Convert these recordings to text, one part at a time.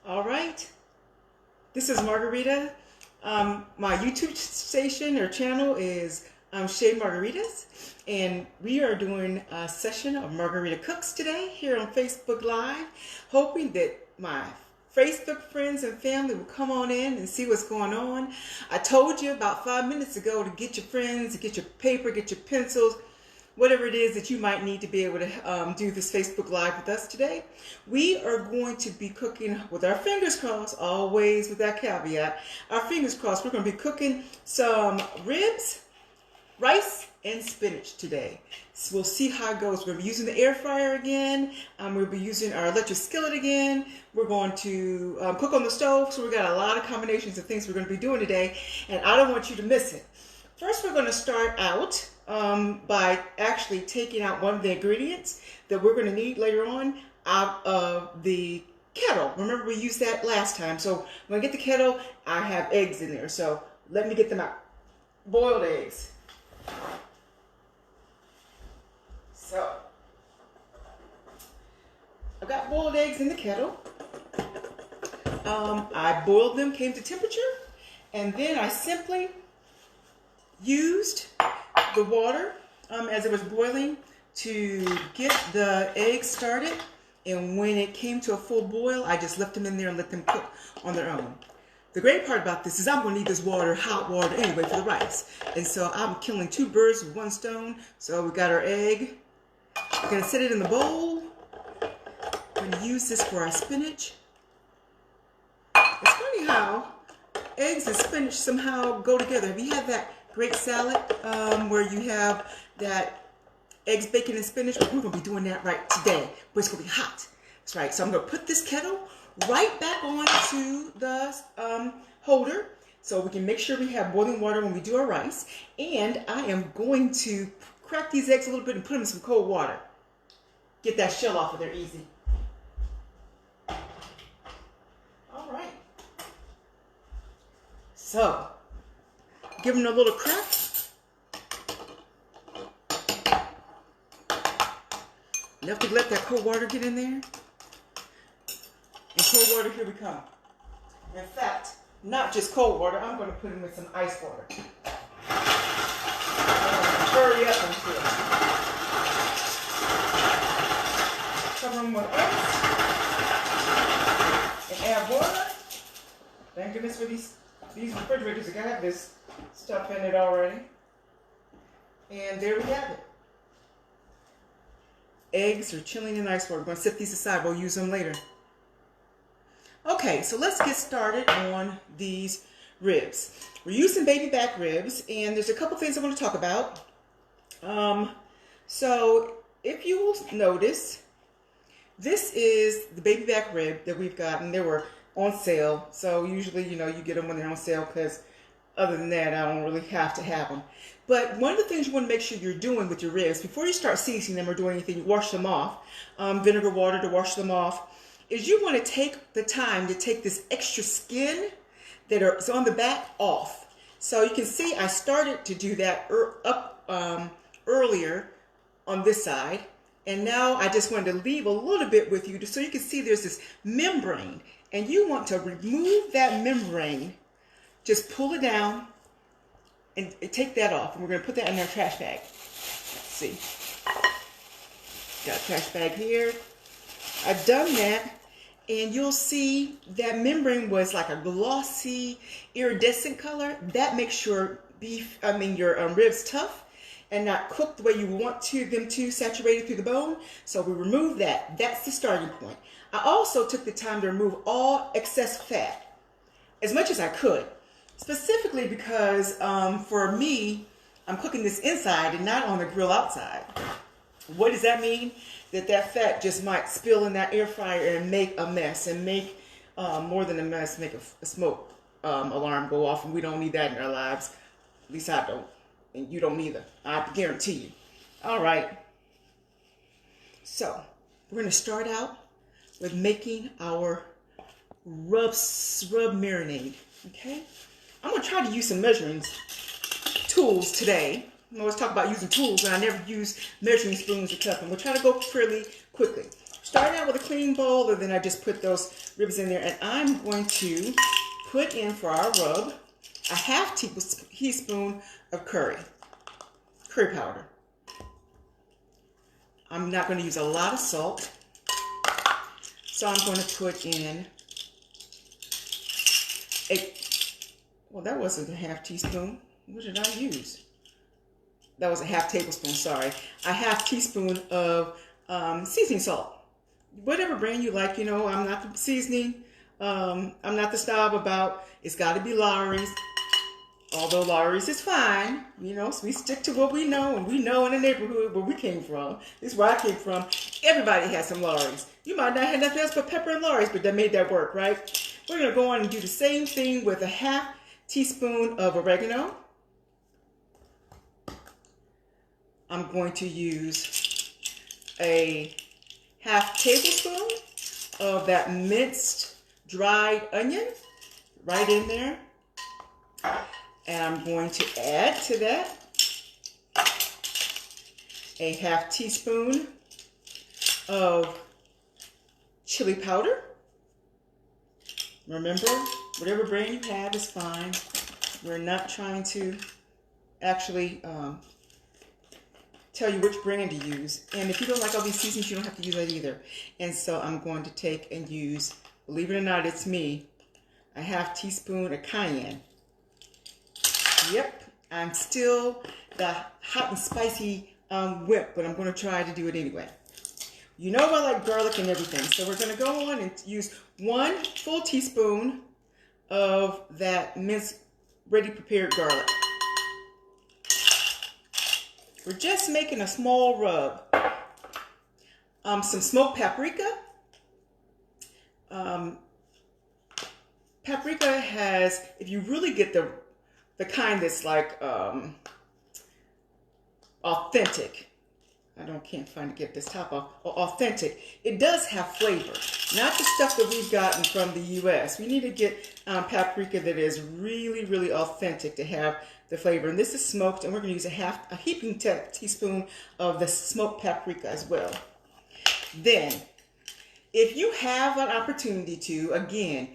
All right, this is Margarita. My YouTube station or channel is Shea Margaritas, and we are doing a session of Margarita Cooks today here on Facebook Live, hoping that my Facebook friends and family will come on in and see what's going on. I told you about 5 minutes ago to get your friends, to get your paper, get your pencils, whatever it is that you might need to be able to do this Facebook Live with us today. We are going to be cooking with our fingers crossed, always with that caveat. Our fingers crossed, we're going to be cooking some ribs, rice, and spinach today. So we'll see how it goes. We're going to be using the air fryer again. We'll be using our electric skillet again. We're going to cook on the stove. So we've got a lot of combinations of things we're going to be doing today, and I don't want you to miss it. First, we're going to start out by actually taking out one of the ingredients that we're going to need later on out of the kettle. Remember, we used that last time. So when I get the kettle, I have eggs in there. So let me get them out. Boiled eggs. So I've got boiled eggs in the kettle. I boiled them, came to temperature, and then I simply used the water as it was boiling to get the eggs started, and when it came to a full boil, I just left them in there and let them cook on their own. The great part about this is I'm going to need this water, hot water anyway, for the rice, and so I'm killing two birds with one stone. So we got our egg. We're going to set it in the bowl. We're going to use this for our spinach. It's funny how eggs and spinach somehow go together. Have you had that great salad where you have that eggs, bacon, and spinach? We're going to be doing that right today, but it's going to be hot. That's right. So I'm going to put this kettle right back onto the holder so we can make sure we have boiling water when we do our rice. And I am going to crack these eggs a little bit and put them in some cold water. Get that shell off of there easy. All right. So give them a little crack. You have to let that cold water get in there. And cold water, here we come. In fact, not just cold water, I'm going to put them with some ice water. Hurry up and chill. Cover them with ice. And add water. Thank goodness for these refrigerators that have this stuff in it already. And there we have it. Eggs are chilling in ice water. We're going to set these aside. We'll use them later. Okay, so let's get started on these ribs. We're using baby back ribs, and there's a couple things I want to talk about. So if you will notice, this is the baby back rib that we've gotten. They were on sale, so usually, you get them when they're on sale, because other than that, I don't really have to have them. But one of the things you want to make sure you're doing with your ribs, before you start seasoning them or doing anything, you wash them off, vinegar, water to wash them off, is you want to take the time to take this extra skin that is on the back off. So you can see I started to do that earlier on this side, and now I just wanted to leave a little bit with you so you can see there's this membrane, and you want to remove that membrane. Just pull it down and take that off, and we're going to put that in our trash bag. Let's see, got a trash bag here. I've done that, and you'll see that membrane was like a glossy, iridescent color. That makes your your ribs tough and not cooked the way you want them to, saturated through the bone. So we remove that. That's the starting point. I also took the time to remove all excess fat, as much as I could, specifically because for me, I'm cooking this inside and not on the grill outside. What does that mean? That fat just might spill in that air fryer and make a mess, and make more than a mess, make a smoke alarm go off, and we don't need that in our lives. At least I don't, and you don't either. I guarantee you. All right. So we're going to start out with making our rub marinade. Okay. I'm going to try to use some measuring tools today. I always talk about using tools, and I never use measuring spoons or cup, and we'll try to go fairly quickly. started out with a clean bowl, and then I just put those ribs in there. And I'm going to put in for our rub a half teaspoon of curry powder. I'm not going to use a lot of salt, so I'm going to put in well, that wasn't a half teaspoon. What did I use? That was a half tablespoon, sorry. A half teaspoon of seasoning salt. Whatever brand you like, you know, I'm not the seasoning. I'm not the snob about it's got to be Lawry's. Although Lawry's is fine, you know, so we stick to what we know, and we know in the neighborhood where we came from. This is where I came from. Everybody has some Lawry's. You might not have nothing else but pepper and Lawry's, but that made that work, right? We're going to go on and do the same thing with a half teaspoon of oregano. I'm going to use a half tablespoon of that minced dried onion right in there. And I'm going to add to that a half teaspoon of chili powder. Remember, whatever brand you have is fine. We're not trying to actually tell you which brand to use. And if you don't like all these seasonings, you don't have to use that either. And so I'm going to take and use, believe it or not, it's me, a half teaspoon of cayenne. Yep, I'm still the hot and spicy whip, but I'm going to try to do it anyway. You know I like garlic and everything, so we're going to go on and use 1 full teaspoon of that minced, ready prepared garlic. We're just making a small rub. Some smoked paprika. Paprika has, if you really get the kind that's like authentic. Can't find to get this top off. Authentic. It does have flavor. Not the stuff that we've gotten from the U.S. We need to get paprika that is really, really authentic to have the flavor. And this is smoked, and we're going to use a heaping teaspoon of the smoked paprika as well. Then, if you have an opportunity to, again,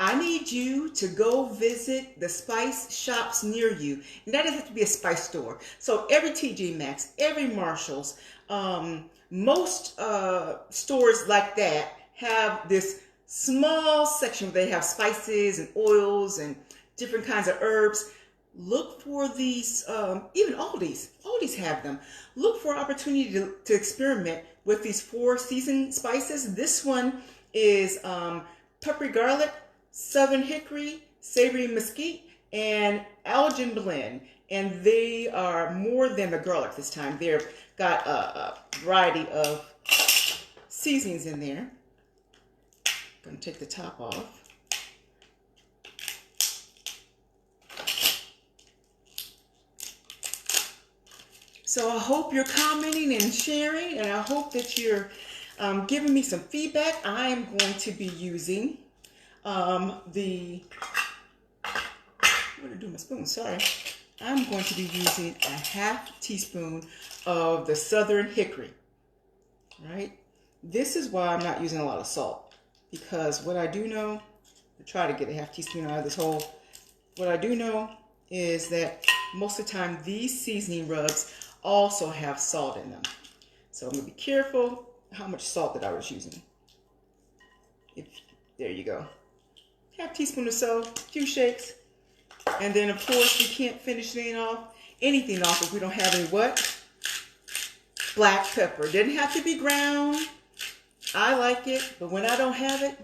I need you to go visit the spice shops near you. And that doesn't have to be a spice store. So every TJ Maxx, every Marshall's, most stores like that have this small section where they have spices and oils and different kinds of herbs. Look for these, even Aldi's. Aldi's have them. Look for opportunity to experiment with these 4 seasoned spices. This one is peppery garlic, southern hickory, savory mesquite, and Algin blend. And they are more than the garlic this time. They've got a variety of seasonings in there. I'm going to take the top off. So I hope you're commenting and sharing, and I hope that you're giving me some feedback. I am going to be using what did I do with my spoon? Sorry. I'm going to be using a half teaspoon of the southern hickory. Right? This is why I'm not using a lot of salt, because what I do know, I try to get a half teaspoon out of this whole. What I do know is that most of the time these seasoning rubs also have salt in them. So I'm going to be careful how much salt that I was using. There you go. Half teaspoon or so, a few shakes. And then of course we can't finish anything off if we don't have any what? Black pepper. It doesn't have to be ground. I like it, but when I don't have it,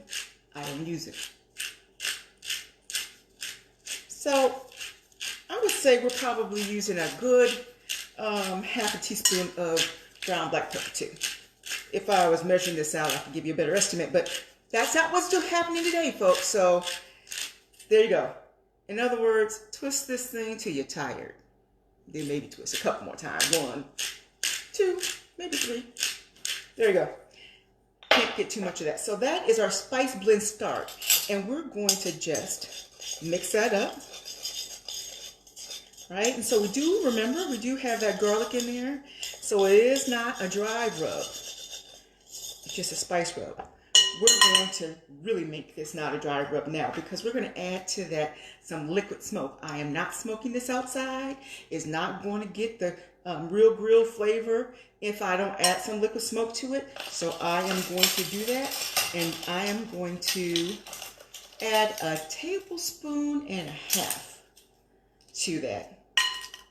I don't use it. So I would say we're probably using a good half a teaspoon of ground black pepper too. If I was measuring this out, I could give you a better estimate, but that's not what's still happening today, folks. So there you go. In other words, twist this thing till you're tired. Then maybe twist a couple more times. 1, 2, maybe 3. There you go. Can't get too much of that. So that is our spice blend start. And we're going to just mix that up. Right? And so we do have that garlic in there. So it is not a dry rub. just a spice rub. We're going to really make this not a dry rub now because we're going to add to that some liquid smoke. I am not smoking this outside. It's not going to get the real grill flavor if I don't add some liquid smoke to it. So I am going to do that, and I am going to add a tablespoon and a half to that.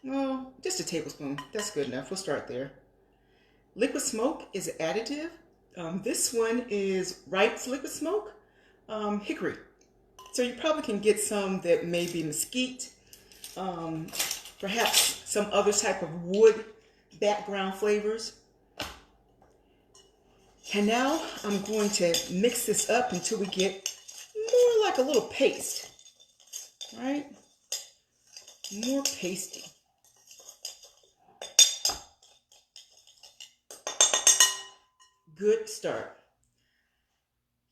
Well, just a tablespoon. That's good enough. We'll start there. Liquid smoke is an additive. This one is Wright's liquid smoke, hickory. So you probably can get some that may be mesquite, perhaps some other type of wood background flavors. And now I'm going to mix this up until we get more like a little paste, right? More pasty. Good start.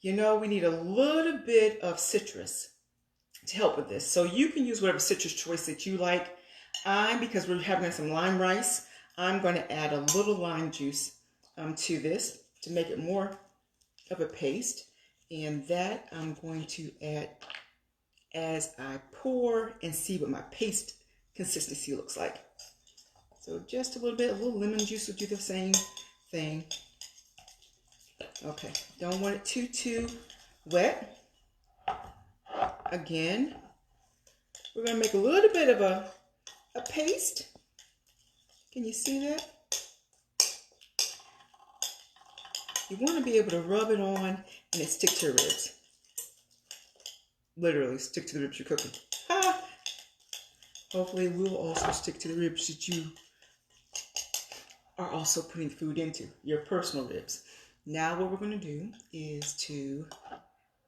You know, we need a little bit of citrus to help with this. So you can use whatever citrus choice that you like. Because we're having some lime rice, I'm going to add a little lime juice to this to make it more of a paste. And that I'm going to add as I pour and see what my paste consistency looks like. So just a little lemon juice will do the same thing. Okay, don't want it too wet. Again, we're going to make a little bit of a paste. Can you see that? You want to be able to rub it on and it stick to your ribs. Literally stick to the ribs you're cooking. Ha! Hopefully it will also stick to the ribs that you are also putting food into, your personal ribs. Now what we're going to do is to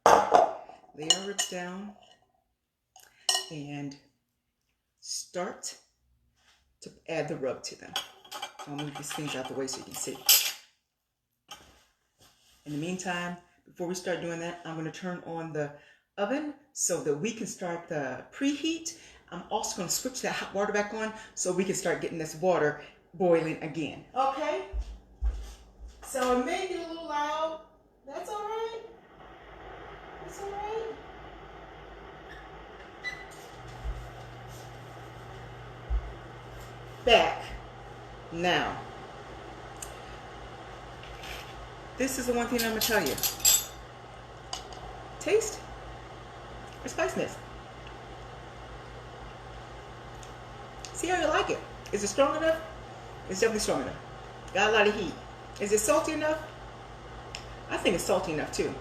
lay our ribs down and start to add the rub to them. I'll move these things out the way so you can see. In the meantime, before we start doing that, I'm going to turn on the oven so that we can start the preheat. I'm also going to switch that hot water back on so we can start getting this water boiling again. Okay? So it may get a little loud. That's all right. That's all right. Back. Now, this is the one thing I'm going to tell you. Taste or spiciness. See how you like it. Is it strong enough? It's definitely strong enough. Got a lot of heat. Is it salty enough? I think it's salty enough too.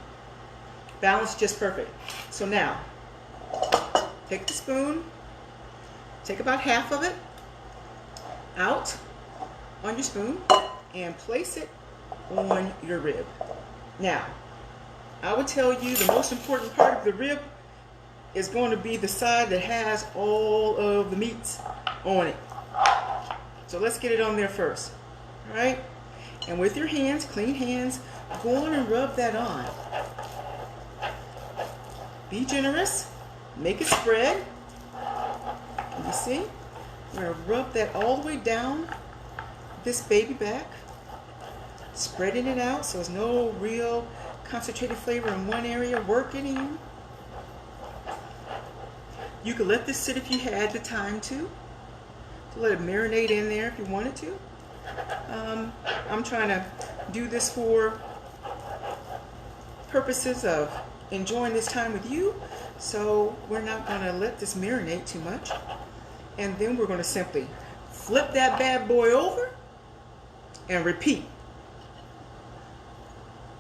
Balanced just perfect. So now, take the spoon, take about half of it out on your spoon and place it on your rib. Now, I would tell you the most important part of the rib is going to be the side that has all of the meats on it. So let's get it on there first. All right? And with your hands, clean hands, go on and rub that on. Be generous. Make it spread. Can you see? We're going to rub that all the way down this baby back. Spreading it out so there's no real concentrated flavor in one area. Work it in. You could let this sit if you had the time to let it marinate in there if you wanted to. I'm trying to do this for purposes of enjoying this time with you, so we're not going to let this marinate too much. And then we're going to simply flip that bad boy over and repeat.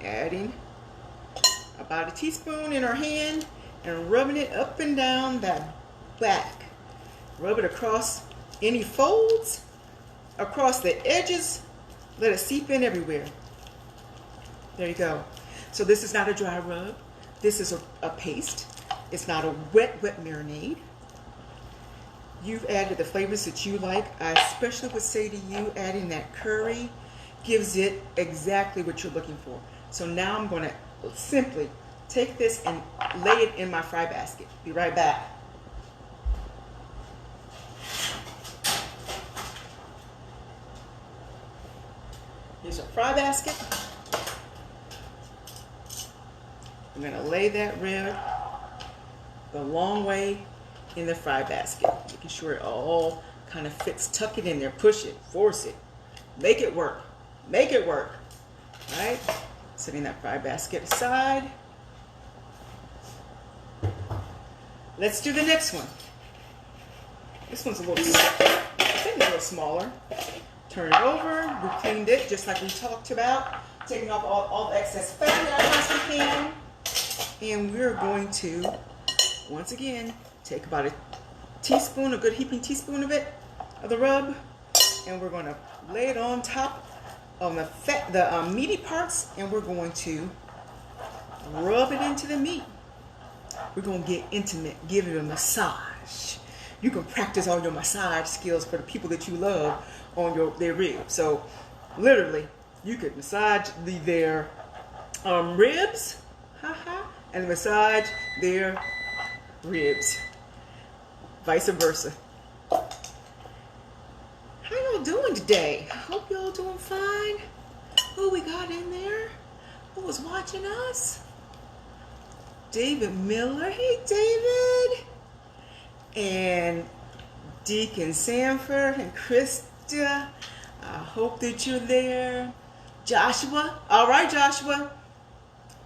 Adding about a teaspoon in our hand and rubbing it up and down that back. Rub it across any folds, across the edges. Let it seep in everywhere. There you go. So this is not a dry rub. This is a paste. It's not a wet marinade. You've added the flavors that you like. I especially would say to you, adding that curry gives it exactly what you're looking for. So now I'm going to simply take this and lay it in my fry basket. Be right back. Here's a fry basket. I'm going to lay that rib the long way in the fry basket, making sure it all kind of fits. Tuck it in there, push it, force it, make it work, make it work. All right, setting that fry basket aside. Let's do the next one. This one's I think it's a little smaller. Turn it over. We cleaned it just like we talked about, taking off all the excess fat that I possibly can. And we're going to, once again, take about a teaspoon, a good heaping teaspoon of it, of the rub, and we're going to lay it on top of the meaty parts, and we're going to rub it into the meat. We're going to get intimate, give it a massage. You can practice all your massage skills for the people that you love on their ribs. So literally, you could massage their ribs, and massage their ribs. Vice versa. How y'all doing today? I hope y'all doing fine. Who we got in there? Who was watching us? David Miller. Hey, David. And Deacon Sanford and Krista. I hope that you're there. Joshua. All right, Joshua.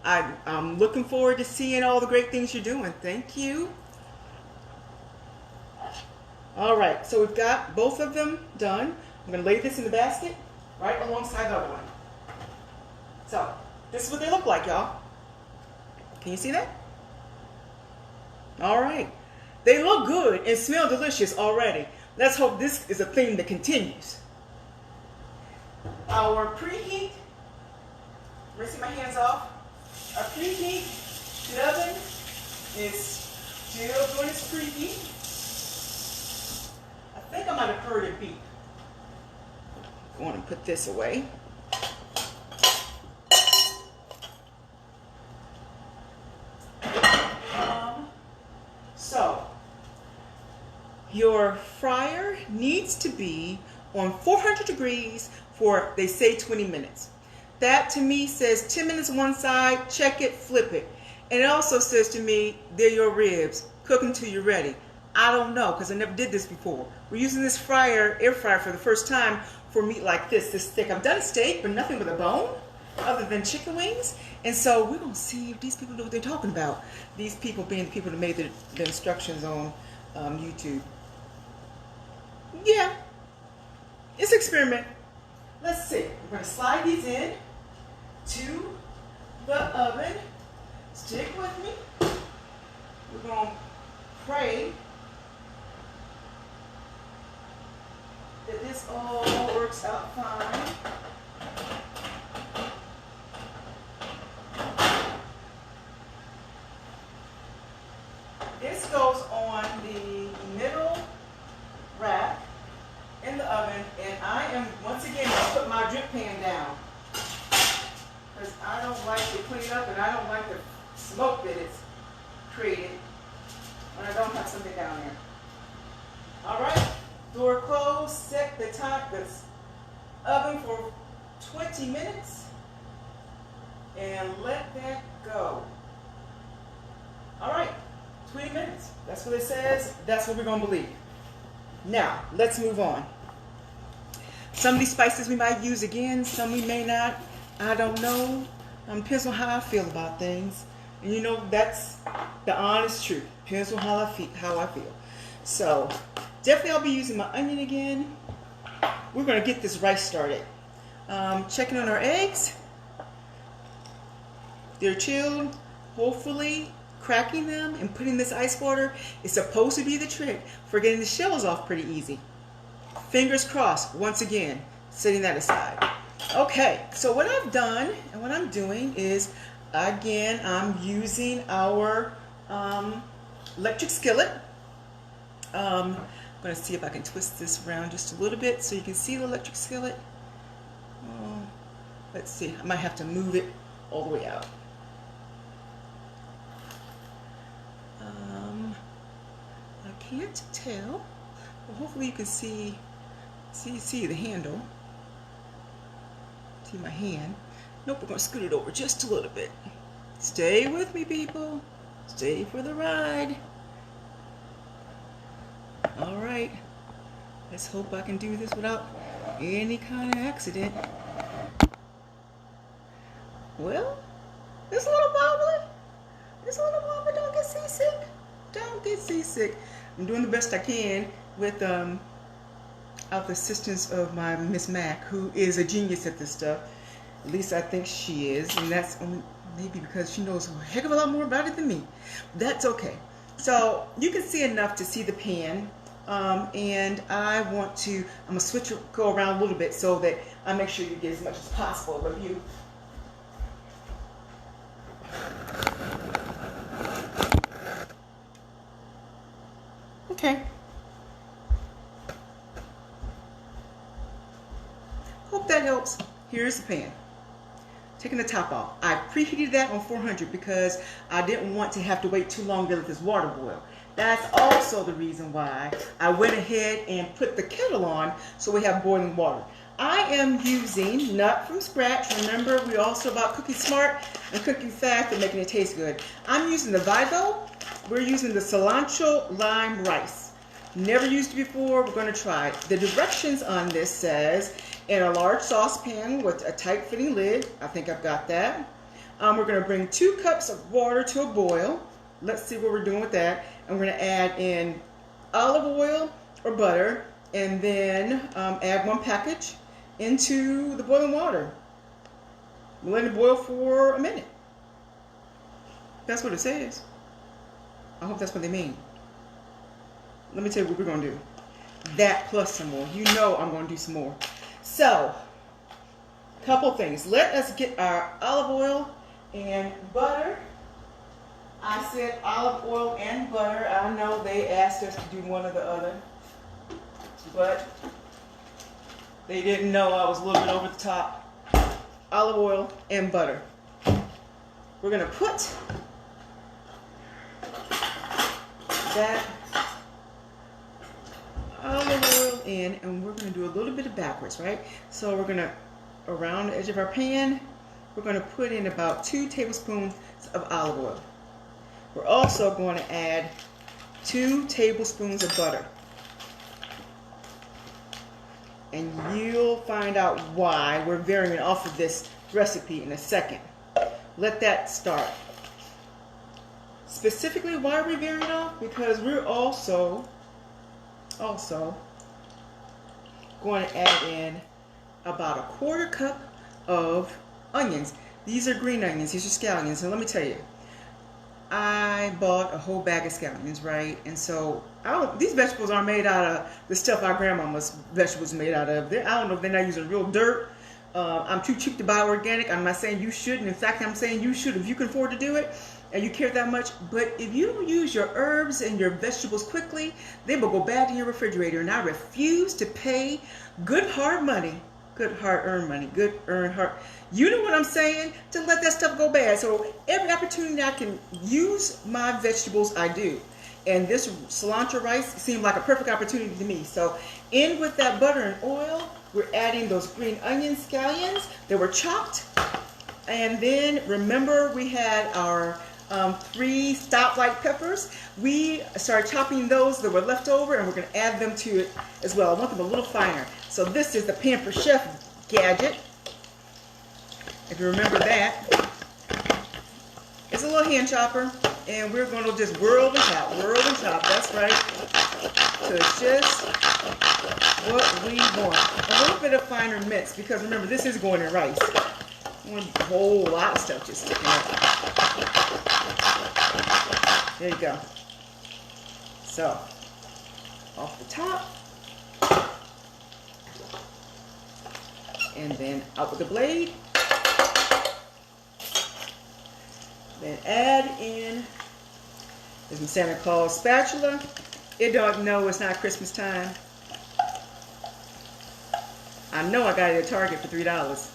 I'm looking forward to seeing all the great things you're doing. Thank you. All right, so we've got both of them done. I'm going to lay this in the basket right alongside the other one. So this is what they look like, y'all. Can you see that? All right. They look good and smell delicious already. Let's hope this is a thing that continues. Our preheat, rinsing my hands off. Our preheat, the oven is still doing its preheat. I think I might have heard it beep. I want to put this away. So, your fryer needs to be on 400 degrees for, they say, 20 minutes. That to me says 10 minutes on one side, check it, flip it. And it also says to me, they're your ribs, cook until you're ready. I don't know, because I never did this before. We're using this air fryer for the first time for meat like this thick. I've done a steak, but nothing with a bone, other than chicken wings. And so we're going to see if these people know what they're talking about. These people being the people that made the instructions on YouTube. Yeah, it's an experiment. Let's see. We're going to slide these in to the oven. Stick with me. We're going to pray that this all works out fine. This goes on the middle rack in the oven, and I am once again going to put my drip pan down because I don't like to clean up and I don't like the smoke that it's created when I don't have something down there. All right, door closed. Set the oven for 20 minutes and let that go. All right, 20 minutes. That's what it says. That's what we're going to believe. Now, let's move on. Some of these spices we might use again, some we may not. I don't know. Depends on how I feel about things. And you know, that's the honest truth. Depends on how I feel. So, definitely I'll be using my onion again. We're going to get this rice started. Checking on our eggs. They're chilled. Hopefully, cracking them and putting this ice water is supposed to be the trick for getting the shells off pretty easy. Fingers crossed, once again, setting that aside. Okay, so what I've done and what I'm doing is, again, I'm using our electric skillet. I'm going to see if I can twist this around just a little bit so you can see the electric skillet. Let's see, I might have to move it all the way out. I can't tell. Well, hopefully you can see the handle. See my hand. Nope, we're going to scoot it over just a little bit. Stay with me, people. Stay for the ride. All right. Let's hope I can do this without any kind of accident. Well, it's a little wobbly. It's a little wobbly. Don't get seasick. Don't get seasick. I'm doing the best I can with the assistance of my Miss Mac, who is a genius at this stuff. At least I think she is, and that's only maybe because she knows a heck of a lot more about it than me. That's okay. So you can see enough to see the pan, and I'm gonna go around a little bit so that I make sure you get as much as possible of you. Okay. Hope that helps. Here's the pan. Taking the top off. I preheated that on 400 because I didn't want to have to wait too long to let this water boil. That's also the reason why I went ahead and put the kettle on so we have boiling water. I am using nut from scratch. Remember, we're also about cooking smart and cooking fast and making it taste good. I'm using the Vigo. We're using the cilantro lime rice. Never used it before. We're going to try it. The directions on this says in a large saucepan with a tight fitting lid. I think I've got that. We're going to bring 2 cups of water to a boil. Let's see what we're doing with that. And we're going to add in olive oil or butter, and then add 1 package into the boiling water. We'll let it boil for a minute. That's what it says. I hope that's what they mean. Let me tell you what we're going to do. That plus some more. You know I'm going to do some more. So, couple things. Let us get our olive oil and butter. I said olive oil and butter. I know they asked us to do one or the other, but they didn't know I was a little bit over the top. Olive oil and butter. We're going to put that olive oil in, and we're going to do a little bit of backwards, right? So we're going to, around the edge of our pan, we're going to put in about 2 tablespoons of olive oil. We're also going to add 2 tablespoons of butter. And you'll find out why we're varying off of this recipe in a second. Let that start. Specifically, why are we varying off? Because we're also going to add in about a 1/4 cup of onions. These are green onions. These are scallions. And let me tell you, I bought a whole bag of scallions, right? And so these vegetables aren't made out of the stuff our grandmama's vegetables made out of. I don't know if they're not using real dirt. I'm too cheap to buy organic. I'm not saying you shouldn't. In fact, I'm saying you should if you can afford to do it and you care that much. But if you don't use your herbs and your vegetables quickly, they will go bad in your refrigerator. And I refuse to pay good hard money, good hard-earned money, good earned hard. You know what I'm saying? To let that stuff go bad. So every opportunity I can use my vegetables, I do. And this cilantro rice seemed like a perfect opportunity to me. So in with that butter and oil, we're adding those green onion scallions that were chopped. And then remember we had our 3 stoplight peppers. We started chopping those that were left over, and we're going to add them to it as well. I want them a little finer. So this is the Pamper Chef gadget. If you remember that. It's a little hand chopper, and we're going to just whirl and chop, that's right. So it's just what we want. A little bit of finer mince, because remember, this is going in rice. I want a whole lot of stuff just sticking up. There you go. So, off the top. And then out with the blade. Then add in this is Santa Claus spatula. It don't know it's not Christmas time. I know I got it at Target for $3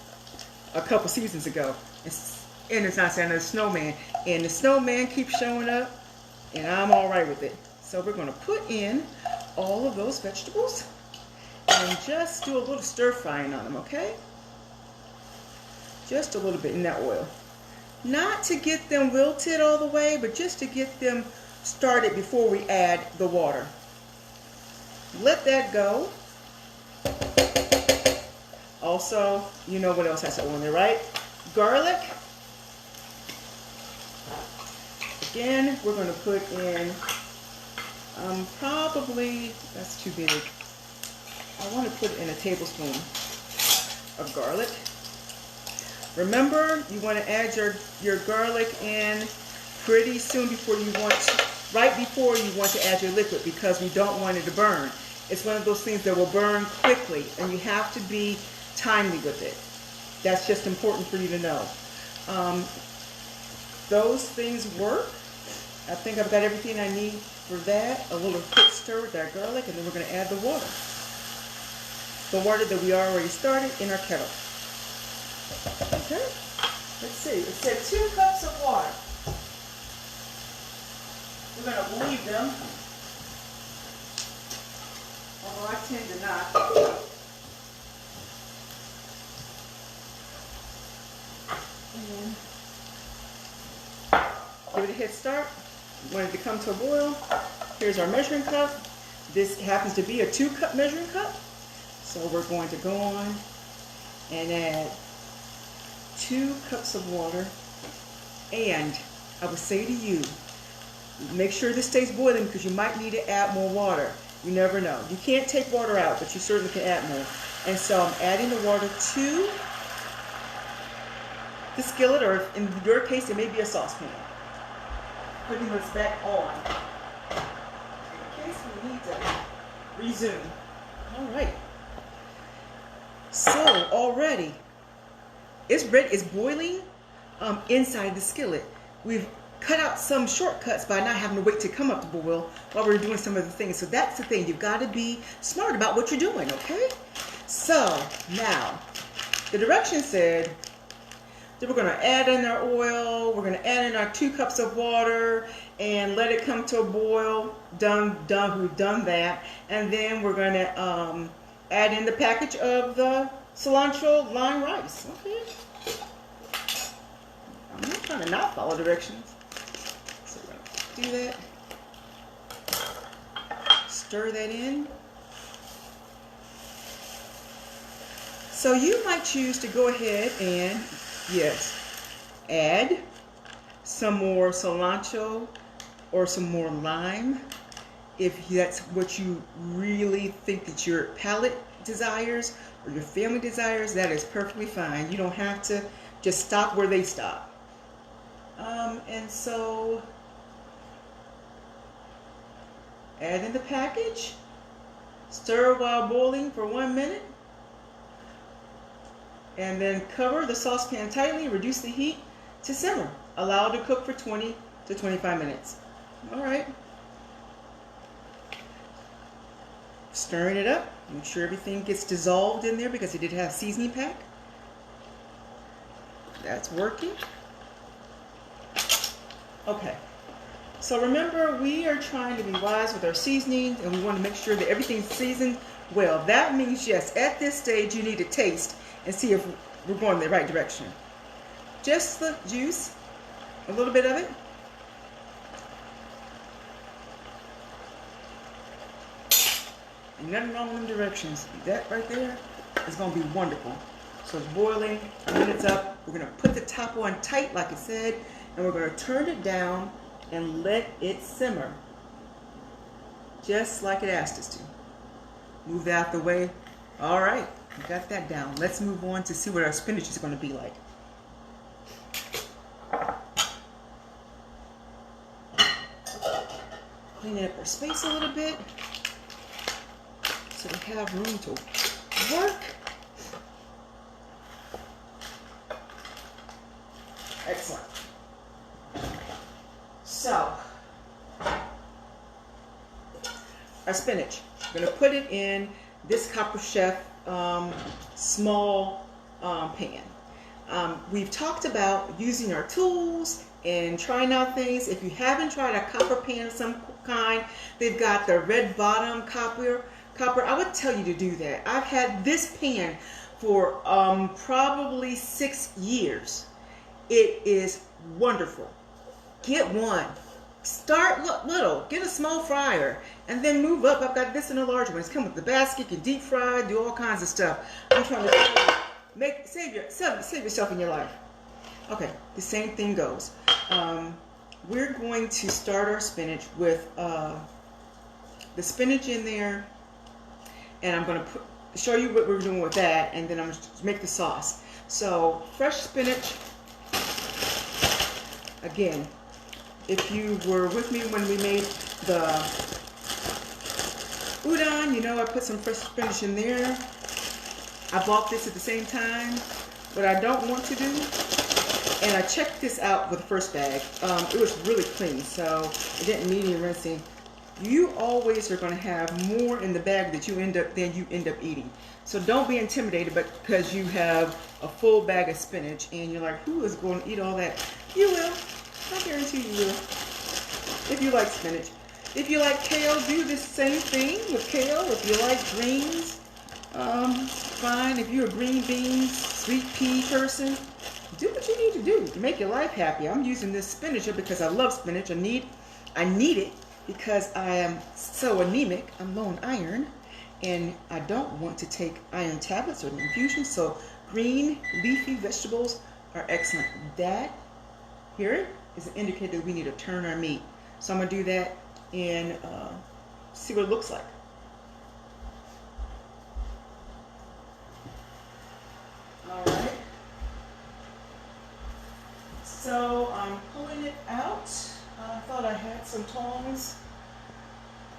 a couple seasons ago. And it's not Santa, it's snowman. And the snowman keeps showing up, and I'm all right with it. So we're going to put in all of those vegetables and just do a little stir frying on them, okay? Just a little bit in that oil. not to get them wilted all the way, but just to get them started before we add the water. Let that go. Also, you know what else has to go in there, right? Garlic. Again, we're going to put in probably, that's too big. I want to put in a tablespoon of garlic. Remember, you want to add your garlic in pretty soon before you want to, right before you want to add your liquid, because we don't want it to burn. It's one of those things that will burn quickly, and you have to be timely with it. That's just important for you to know. Those things work. I think I've got everything I need for that. A little quick stir with that garlic, and then we're going to add the water. The water that we already started in our kettle. Okay, let's see. It said 2 cups of water. We're going to bleed them, although I tend to not. And give it a head start. Want it to come to a boil. Here's our measuring cup. This happens to be a 2-cup measuring cup. So we're going to go on and add 2 cups of water. And I would say to you, make sure this stays boiling because you might need to add more water. You never know. You can't take water out, but you certainly can add more. And so I'm adding the water to the skillet, or in your case, it may be a saucepan. Putting this back on in case we need to resume. All right. So already, it's ready. It's boiling inside the skillet. We've cut out some shortcuts by not having to wait to come up to boil while we're doing some of the things. So that's the thing. You've got to be smart about what you're doing, okay? So now, the directions said that we're going to add in our oil, we're going to add in our 2 cups of water, and let it come to a boil. Done, we've done that. And then we're going to add in the package of the cilantro lime rice. Okay. I'm not trying to not follow directions. So we're going to do that. Stir that in. So you might choose to go ahead and, yes, add some more cilantro or some more lime. If that's what you really think that your palate desires or your family desires, that is perfectly fine. You don't have to just stop where they stop. And so add in the package, stir while boiling for 1 minute, and then cover the saucepan tightly, reduce the heat to simmer. Allow it to cook for 20 to 25 minutes. All right. Stirring it up, make sure everything gets dissolved in there because it did have seasoning pack. That's working. Okay. So remember, we are trying to be wise with our seasonings, and we want to make sure that everything's seasoned well. That means, yes, at this stage you need to taste and see if we're going in the right direction. Just the juice, a little bit of it. And nothing wrong with them directions. That right there is going to be wonderful. So it's boiling, a minute's up. We're going to put the top on tight like it said, and we're going to turn it down and let it simmer. Just like it asked us to. Move that out the way. All right, we got that down. Let's move on to see what our spinach is going to be like. Cleaning up our space a little bit so we have room to work. Excellent. So, our spinach, I'm going to put it in this Copper Chef small pan. We've talked about using our tools and trying out things. If you haven't tried a copper pan of some kind, they've got the red bottom copper. I would tell you to do that. I've had this pan for probably 6 years. It is wonderful. Get one. Start little. Get a small fryer and then move up. I've got this in a large one. It's come with the basket. You can deep fry, do all kinds of stuff. I'm trying to save yourself in your life. Okay, the same thing goes. We're going to start our spinach with the spinach in there, and I'm going to show you what we're doing with that, and then I'm going to make the sauce. So fresh spinach. Again, if you were with me when we made the udon, you know I put some fresh spinach in there. I bought this at the same time. What I don't want to do, and I checked this out with the first bag, it was really clean, so it didn't need any rinsing. You always are going to have more in the bag than you end up eating. So don't be intimidated because you have a full bag of spinach and you're like, who is going to eat all that? You will. I guarantee you will. If you like spinach. If you like kale, do the same thing with kale. If you like greens, fine. If you're a green beans, sweet pea person, do what you need to do to make your life happy. I'm using this spinach because I love spinach. I need it because I am so anemic. I'm low on iron, and I don't want to take iron tablets or the infusion. So green leafy vegetables are excellent. That here is an indicator that we need to turn our meat. So I'm going to do that and see what it looks like. All right. So I'm pulling it out. I thought I had some tongs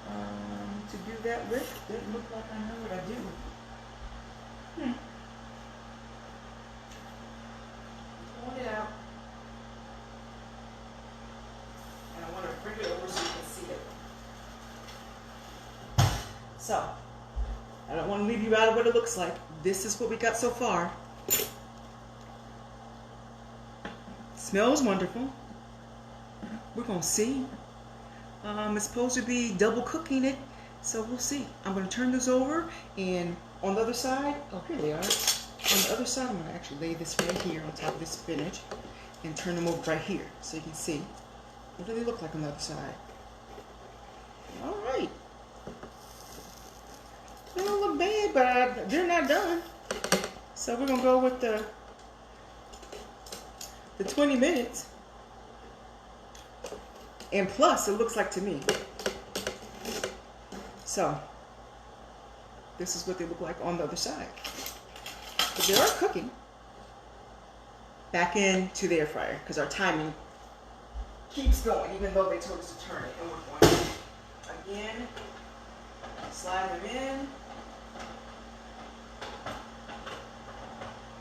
to do that with. Doesn't look like I know what I do. Pulling it out. And I want to bring it over so you can see it. So, I don't want to leave you out of what it looks like. This is what we got so far. Smells wonderful. We're going to see. It's supposed to be double cooking it, so we'll see. I'm going to turn this over, and on the other side, oh, here they are. On the other side, I'm going to actually lay this right here on top of this spinach and turn them over right here so you can see what do they look like on the other side. All right. They don't look bad, but they're not done. So we're going to go with the 20 minutes. And plus, it looks like to me. So, this is what they look like on the other side. But they are cooking. Back into the air fryer, because our timing keeps going, even though they told us to turn it. And we're going to, again, slide them in.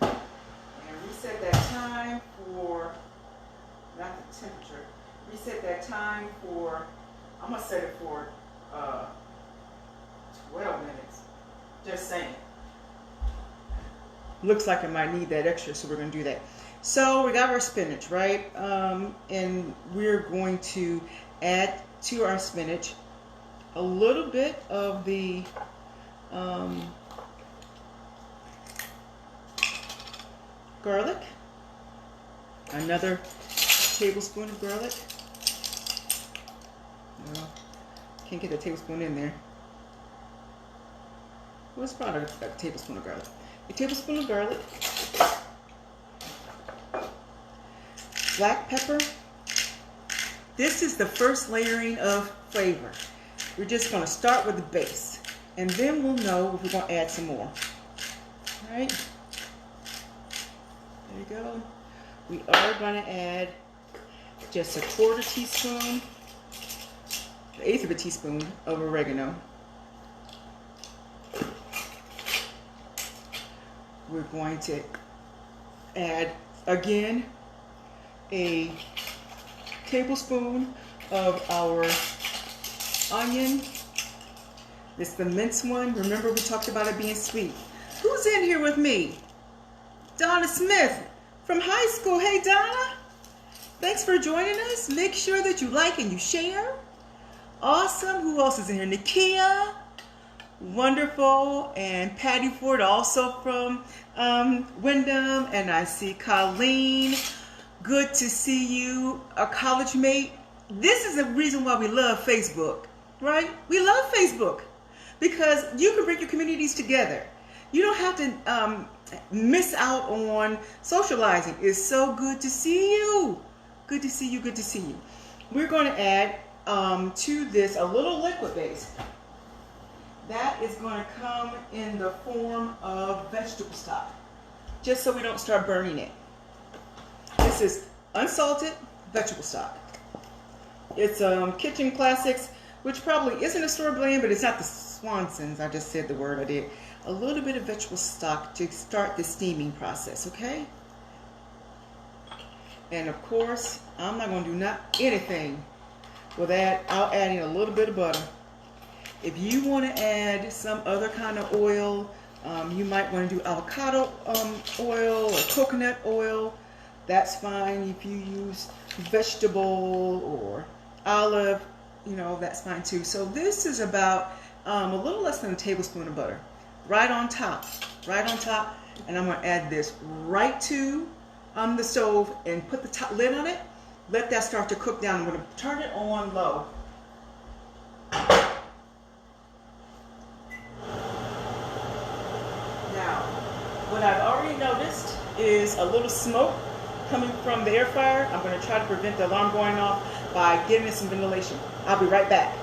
And reset that time for, not the temperature, reset that time for, I'm going to set it for 12 minutes. Just saying. Looks like it might need that extra, so we're going to do that. So we got our spinach, right? And we're going to add to our spinach a little bit of the garlic. Another tablespoon of garlic. No, can't get a tablespoon in there. What's about a tablespoon of garlic? A tablespoon of garlic. Black pepper. This is the first layering of flavor. We're just going to start with the base, and then we'll know if we're going to add some more. All right. There you go. We are going to add just a 1/4 teaspoon, 1/8 of a teaspoon of oregano. We're going to add, again, a tablespoon of our onion. This is the minced one. Remember, we talked about it being sweet. Who's in here with me? Donna Smith from high school. Hey, Donna. Thanks for joining us. Make sure that you like and you share. Awesome. Who else is in here? Nakia. Wonderful. And Patty Ford, also from Wyndham. And I see Colleen. Good to see you, a college mate. This is the reason why we love Facebook, right? We love Facebook because you can bring your communities together. You don't have to miss out on socializing. It's so good to see you. Good to see you. Good to see you. We're going to add to this a little liquid base. That is going to come in the form of vegetable stock, just so we don't start burning it. This is unsalted vegetable stock. It's Kitchen Classics, which probably isn't a store brand, but it's not the Swansons. I just said the word I did. A little bit of vegetable stock to start the steaming process, okay? And of course, I'm not going to do anything without adding a little bit of butter. If you want to add some other kind of oil, you might want to do avocado oil or coconut oil. That's fine. If you use vegetable or olive, that's fine too. So this is about a little less than a tablespoon of butter. Right on top. And I'm going to add this right to the stove and put the top lid on it. Let that start to cook down. I'm going to turn it on low. Now, what I've already noticed is a little smoke coming from the air fryer. I'm going to try to prevent the alarm going off by getting it some ventilation. I'll be right back.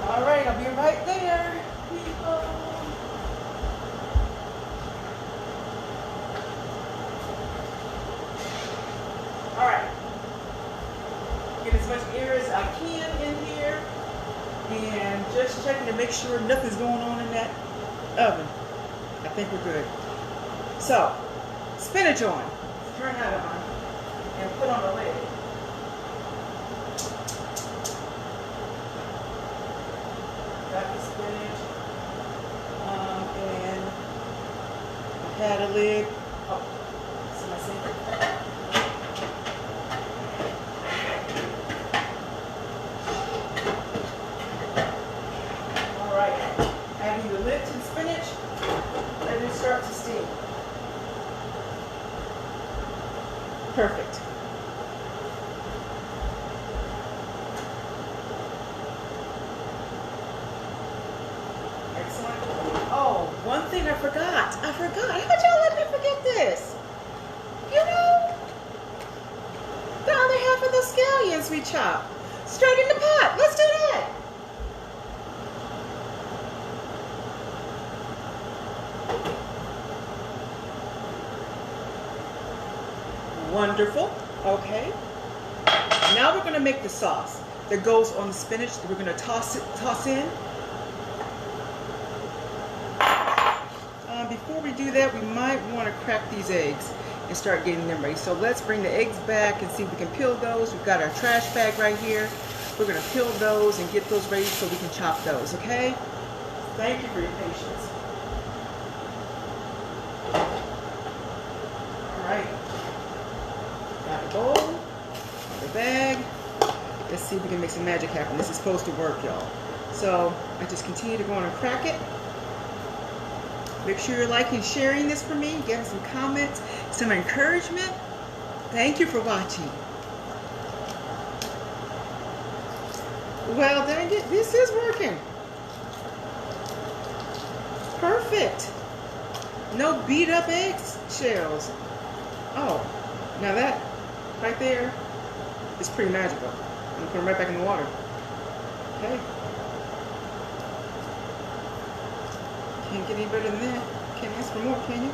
All right, I'll be right there, people. All right. Get as much air as I can in here. And just checking to make sure nothing's going on in that oven. I think we're good. So, spinach on. Turn that on. And put on the lid. Got the spinach, and I had a lid. Oh, see my sink? All right, adding the lid to the spinach, let it start to steam. Perfect. Oh, one thing I forgot. How could y'all let me forget this? The other half of the scallions we chop. Straight in the pot. Let's do that. Wonderful. Okay. Now we're going to make the sauce that goes on the spinach that we're going to toss in. Before we do that, we might want to crack these eggs and start getting them ready. So let's bring the eggs back and see if we can peel those. We've got our trash bag right here. We're going to peel those and get those ready so we can chop those, okay? Thank you for your patience. All right. Got a bowl, got a bag. Let's see if we can make some magic happen. This is supposed to work, y'all. So I just continue to go on and crack it. Make sure you're liking and sharing this for me. Give some comments, some encouragement. Thank you for watching. Well, dang it, this is working. Perfect. No beat up egg shells. Oh, now that right there is pretty magical. I'm gonna put them right back in the water. Okay. Can't get any better than that. Can't ask for more, can you?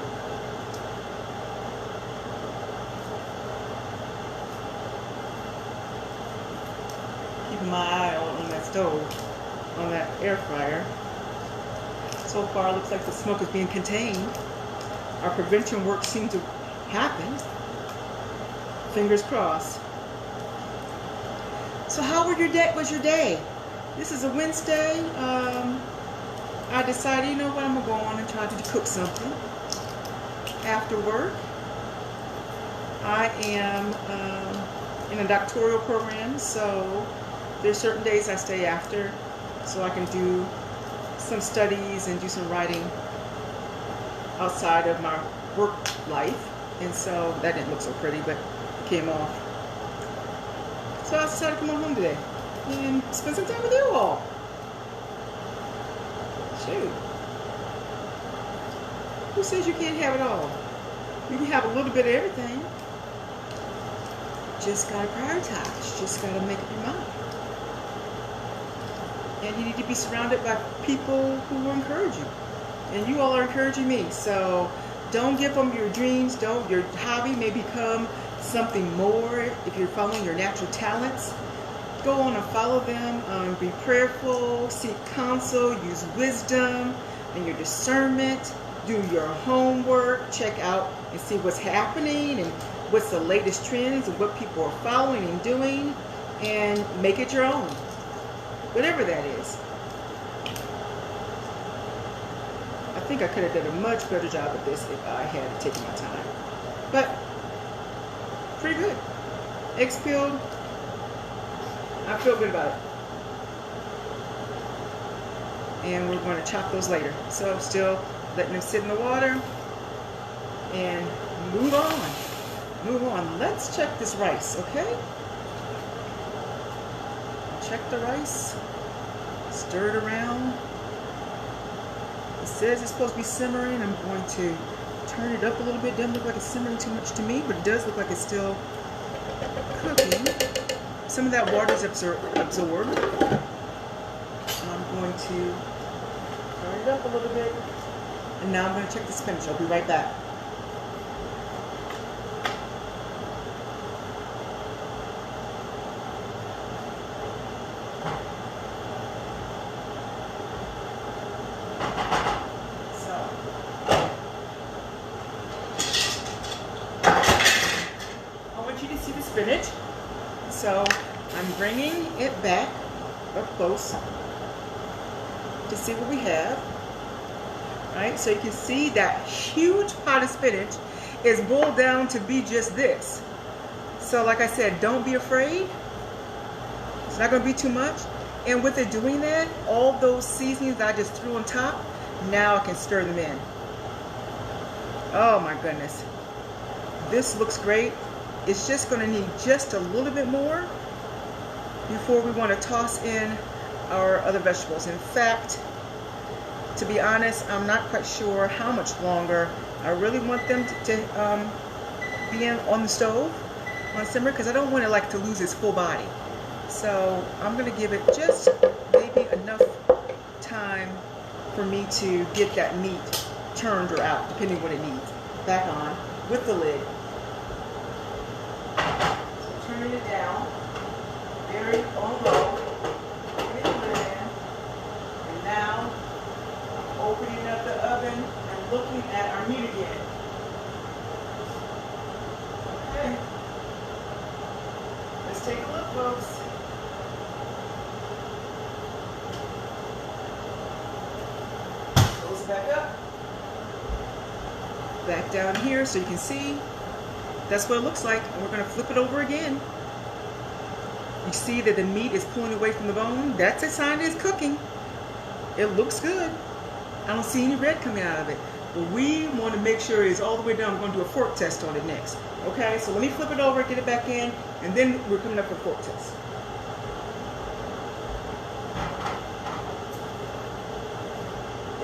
keeping my eye on that stove, on that air fryer. So far, it looks like the smoke is being contained. Our prevention work seemed to happen. Fingers crossed. So how was your day? This is a Wednesday. I decided, you know what, I'm going to go on and try to cook something after work. I am in a doctoral program, so there's certain days I stay after so I can do some studies and do some writing outside of my work life. And so that didn't look so pretty, but it came off. So I decided to come on home today and spend some time with you all. Shoot. Who says you can't have it all? You can have a little bit of everything. Just gotta prioritize. Just gotta make up your mind. And you need to be surrounded by people who will encourage you. And you all are encouraging me. So don't give them your dreams. Your hobby may become something more if you're following your natural talents. Go on and follow them. Be prayerful, seek counsel, use wisdom and your discernment. Do your homework, check out and see what's happening and what's the latest trends and what people are following and doing, and make it your own. Whatever that is. I think I could have done a much better job at this if I had taken my time. But pretty good. Eggs peeled. I feel good about it. And we're going to chop those later. So I'm still letting them sit in the water and move on. Move on. Let's check this rice, okay? Check the rice. Stir it around. It says it's supposed to be simmering. I'm going to turn it up a little bit. Doesn't look like it's simmering too much to me, but it does look like it's still cooking. Some of that water is absorbed. I'm going to turn it up a little bit. And now I'm going to check the spinach. I'll be right back. Spinach. So I'm bringing it back up close to see what we have. Right, so you can see that huge pot of spinach is boiled down to be just this. So like I said, don't be afraid. It's not going to be too much. And with it doing that, all those seasonings I just threw on top, now I can stir them in. Oh my goodness. This looks great. It's just going to need just a little bit more before we want to toss in our other vegetables. In fact, to be honest, I'm not quite sure how much longer I really want them to be on the stove on simmer, because I don't want it to lose its full body. So I'm going to give it just maybe enough time for me to get that meat turned or out, depending what it needs. Back on with the lid. Turning it down, very on low, putting the lid in, and now I'm opening up the oven and looking at our meat again. Okay, let's take a look, folks. Close it back up, back down here so you can see. That's what it looks like, and we're going to flip it over again. You see that the meat is pulling away from the bone. That's a sign it's cooking. It looks good. I don't see any red coming out of it. But we want to make sure it's all the way down. We're going to do a fork test on it next. Okay, so let me flip it over, get it back in, and then we're coming up for a fork test.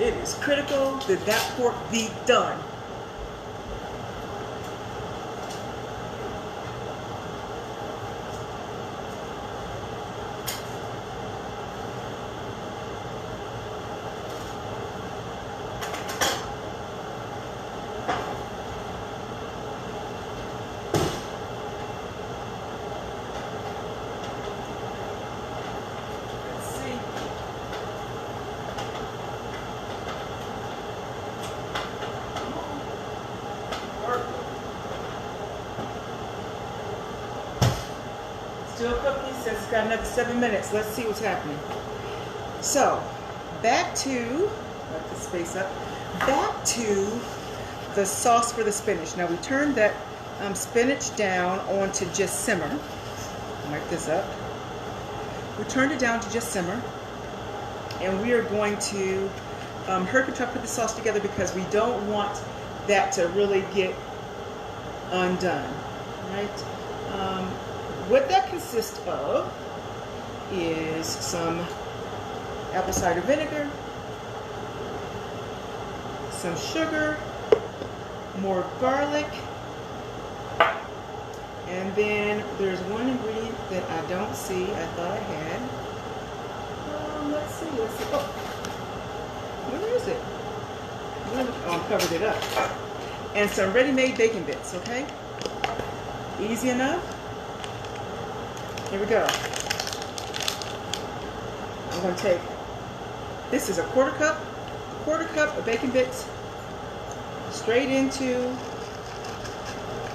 It is critical that that pork be done. Still cooking, says it's got another 7 minutes. Let's see what's happening. So, back to, let the space up, back to the sauce for the spinach. Now we turned that spinach down onto just simmer. Wipe this up. We turned it down to just simmer. And we are going to hurry up, put the sauce together because we don't want that to really get undone, right? What that consists of is some apple cider vinegar, some sugar, more garlic, and then there's one ingredient that I don't see. I thought I had. Let's see. Oh, where is it? Oh, I covered it up. And some ready-made bacon bits, okay? Easy enough. Here we go. I'm going to take, this is a quarter cup of bacon bits straight into,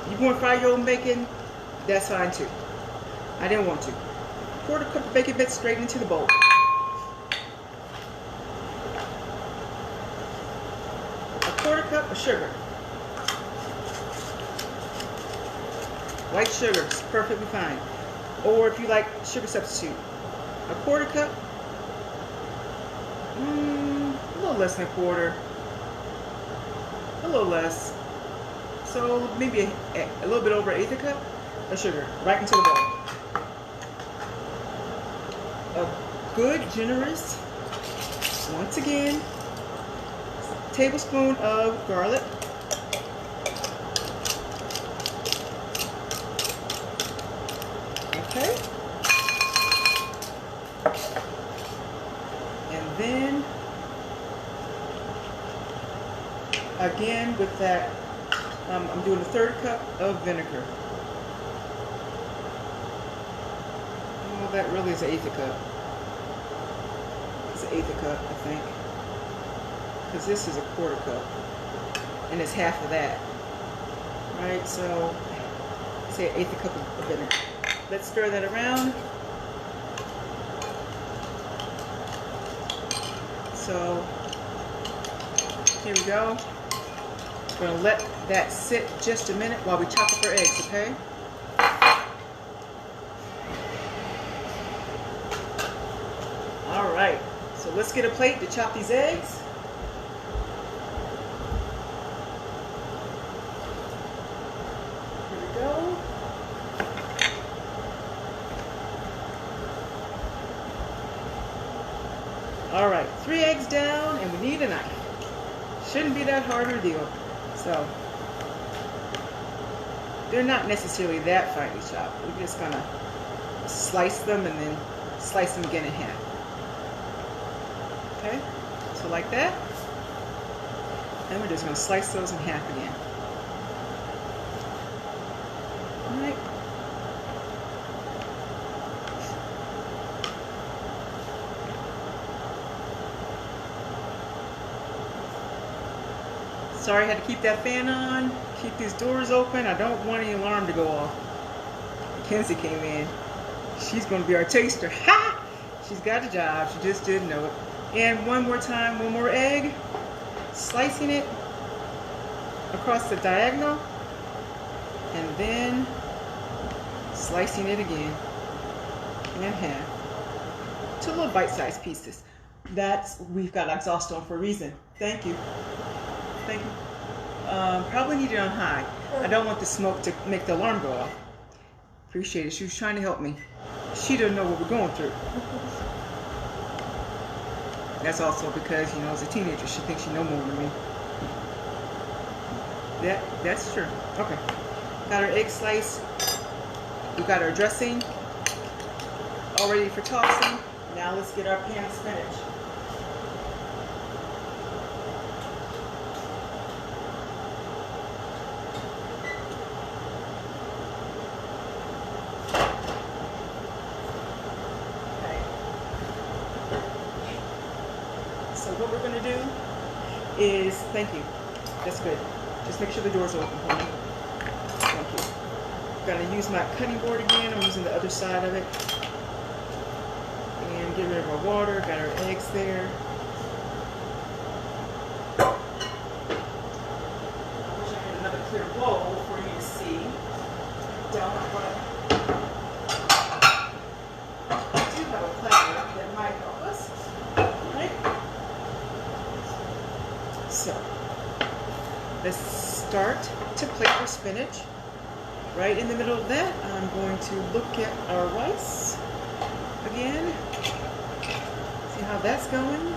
you want to fry your own bacon, that's fine too. I didn't want to. Quarter cup of bacon bits straight into the bowl. A quarter cup of sugar. White sugar is perfectly fine. Or if you like sugar substitute. A quarter cup. A little less than a quarter. A little less. So maybe a little bit over 1/8 cup of sugar. Right into the bowl. A good, generous, once again, tablespoon of garlic. Okay. And then, again with that, I'm doing a 1/3 cup of vinegar. Oh, that really is 1/8 cup. It's 1/8 cup, I think. Because this is a quarter cup. And it's half of that. Right, so, say 1/8 cup of vinegar. Let's stir that around. So, here we go. We're going to let that sit just a minute while we chop up our eggs, okay? All right, so let's get a plate to chop these eggs. Here we go. All right, 3 eggs down, and we need a knife. Shouldn't be that hard of a deal. So, they're not necessarily that finely chopped. We're just gonna slice them and then slice them again in half. Okay, so like that. And we're just gonna slice those in half again. All right. Sorry I had to keep that fan on, keep these doors open. I don't want any alarm to go off. Mackenzie came in. She's going to be our taster. Ha! She's got a job. She just didn't know it. And one more time, one more egg. Slicing it across the diagonal. And then slicing it again in half to little bite-sized pieces. We've got exhaust on for a reason. Thank you. Thank you. Probably need it on high. I don't want the smoke to make the alarm go off. Appreciate it. She was trying to help me. She doesn't know what we're going through. That's also because, you know, as a teenager, she thinks she knows more than me. That's true. Okay. Got our egg slice. We got our dressing all ready for tossing. Now let's get our pan of spinach. So what we're going to do is, thank you, that's good. Just make sure the door's open for me. Thank you. I'm gonna use my cutting board again. I'm using the other side of it. And get rid of our water. Got our eggs there. I wish I had another clear bowl for you to see. Down my butt. I do have a platter that might help us. Right? So let's start to plate our spinach. Right in the middle of that, I'm going to look at our rice again. See how that's going.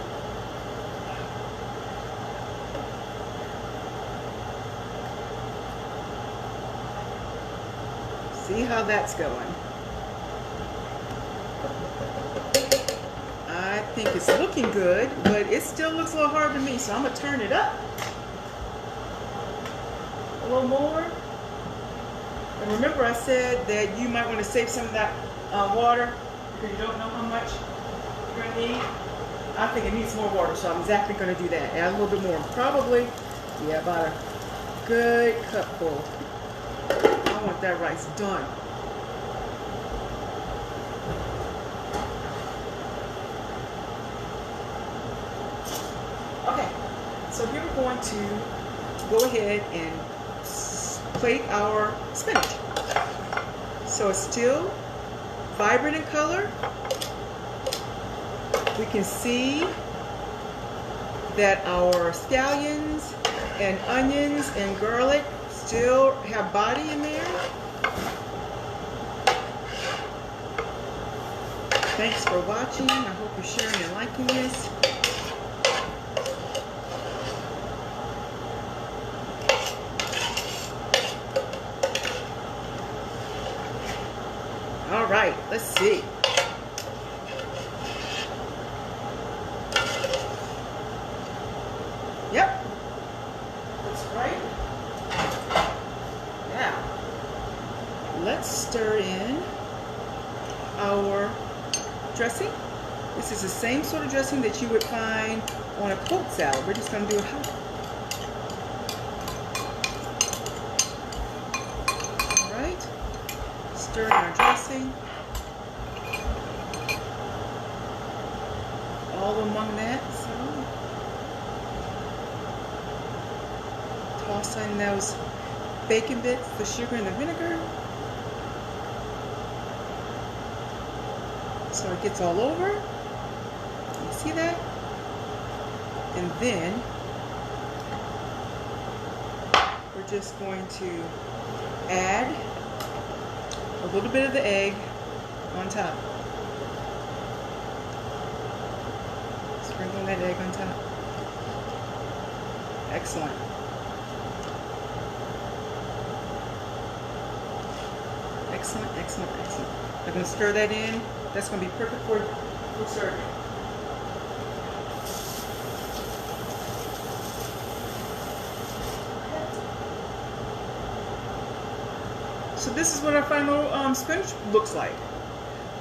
See how that's going. I think it's looking good, but it still looks a little hard to me, so I'm going to turn it up a little more. And remember I said that you might want to save some of that water because you don't know how much you're going to need. I think it needs more water, so I'm exactly going to do that. Add a little bit more. Probably, yeah, about a good cupful. I want that rice done. Okay, so here we're going to go ahead and plate our spinach. So it's still vibrant in color. We can see that our scallions and onions and garlic still have body in there. Thanks for watching. I hope you're sharing and liking this. All right, let's see. Yep, that's right. Now, let's stir in our dressing. This is the same sort of dressing that you would find on a cold salad. We're just going to do a hot. All right, stir in our dressing. All among that, so toss in those bacon bits, the sugar and the vinegar, so it gets all over. You see that? And then we're just going to add a little bit of the egg on top. Sprinkle that egg on top. Excellent. Excellent, excellent, excellent. I'm going to stir that in. That's going to be perfect for serving. So this is what our final spinach looks like.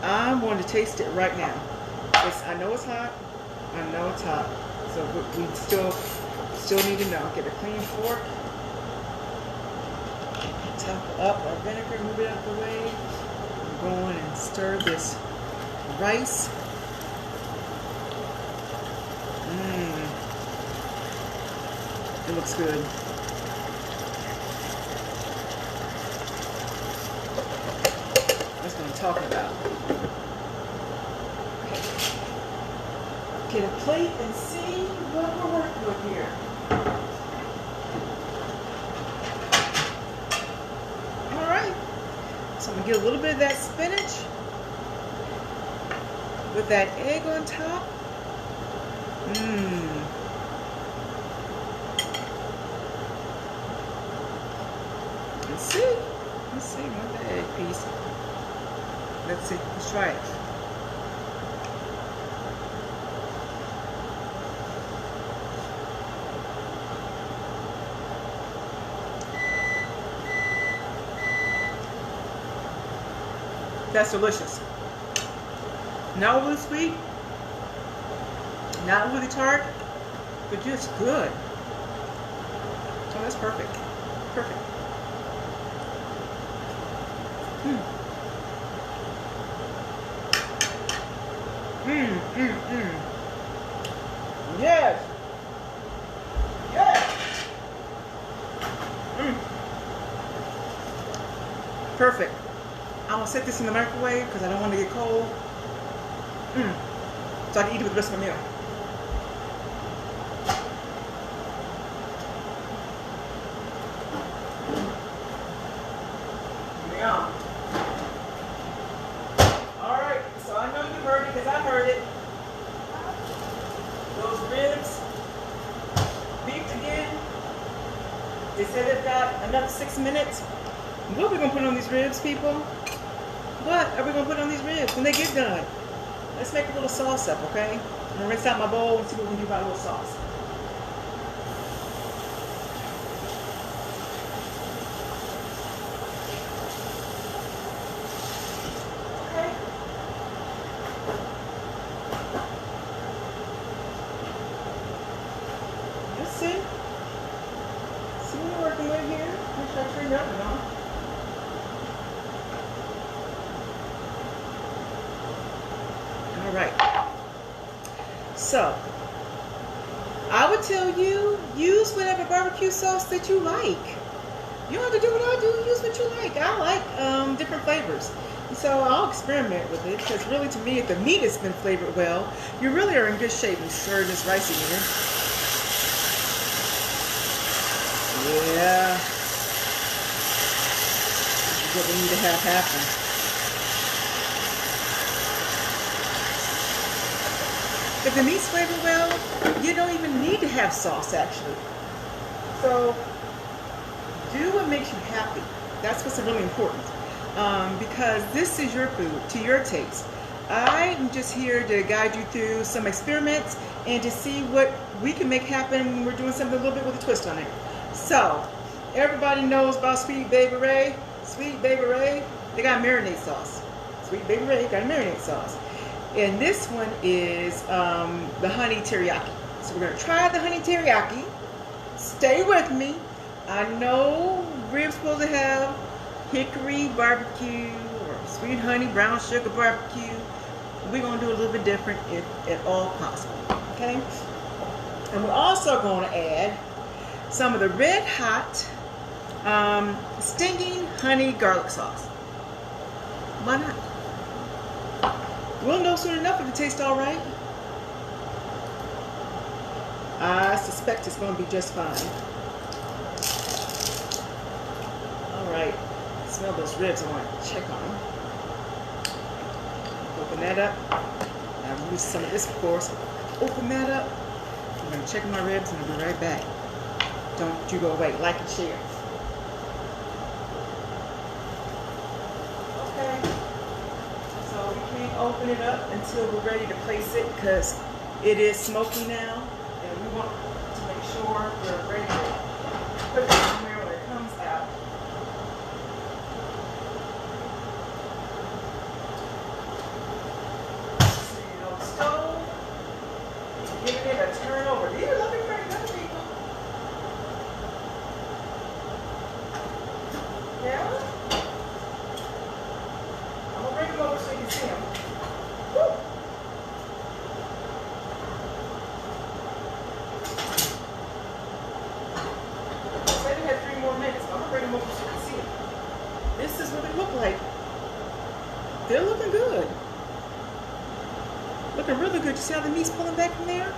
I'm going to taste it right now. I know it's hot. I know it's hot. So we still need to know. Get a clean fork. Top up our vinegar, move it out of the way. Go on and stir this rice. It looks good. That's what I'm talking about. Okay. Get a plate and see what we're working with here. So I'm going to get a little bit of that spinach with that egg on top. Let's see, with the egg piece. Let's see, let's try it. That's delicious. Not overly sweet, not really tart, but just good. Oh, that's perfect. Perfect. Mm. Mm, mm, mm. Yes. Yes. Mm. Perfect. I'm gonna set this in the microwave because I don't want to get cold. Mm. So I can eat it with the rest of my meal. Yum. All right. So I know you heard it because I heard it. Those ribs, beefed again. They said they've got another 6 minutes. What are we gonna put on these ribs, people? What are we gonna put on these ribs when they get done? Let's make a little sauce up, okay? I'm gonna rinse out my bowl and see what we can do about a little sauce. Okay. Let's see. See what we're working with here. Make sure I turn the oven on. All right. So, I would tell you, use whatever barbecue sauce that you like. You don't have to do what I do. Use what you like. I like different flavors. So I'll experiment with it because really to me, if the meat has been flavored well, you really are in good shape and stirring this rice in here. Yeah. This is what we need to have happen. If the meat's flavored well, you don't even need to have sauce actually. So do what makes you happy. That's what's really important. Because this is your food, to your taste. I'm just here to guide you through some experiments and to see what we can make happen when we're doing something a little bit with a twist on it. So, everybody knows about Sweet Baby Ray. Sweet Baby Ray, they got marinade sauce. Sweet Baby Ray got a marinade sauce. And this one is the honey teriyaki. So we're going to try the honey teriyaki. Stay with me. I know we're supposed to have hickory barbecue or sweet honey brown sugar barbecue. We're going to do a little bit different if at all possible. Okay? And we're also going to add some of the red hot stinging honey garlic sauce. Why not? We'll know soon enough if it tastes all right. I suspect it's going to be just fine. All right. Smell those ribs. I want to check on them. Open that up. I've used some of this before, so open that up. I'm going to check my ribs and I'll be right back. Don't you go away. Like and share. Okay. So we can't open it up until we're ready to place it because it is smoky now. And we want to make sure we're ready to put it somewhere when it comes out. Stove, giving it a turn over. These are looking pretty good, people. Yeah? I'm going to bring them over so you can see them. Woo! I said it had 3 more minutes, but I'm going to bring them over so you can see them. This is what they look like. They're looking good. Looking really good. You see how the meat's pulling back from there?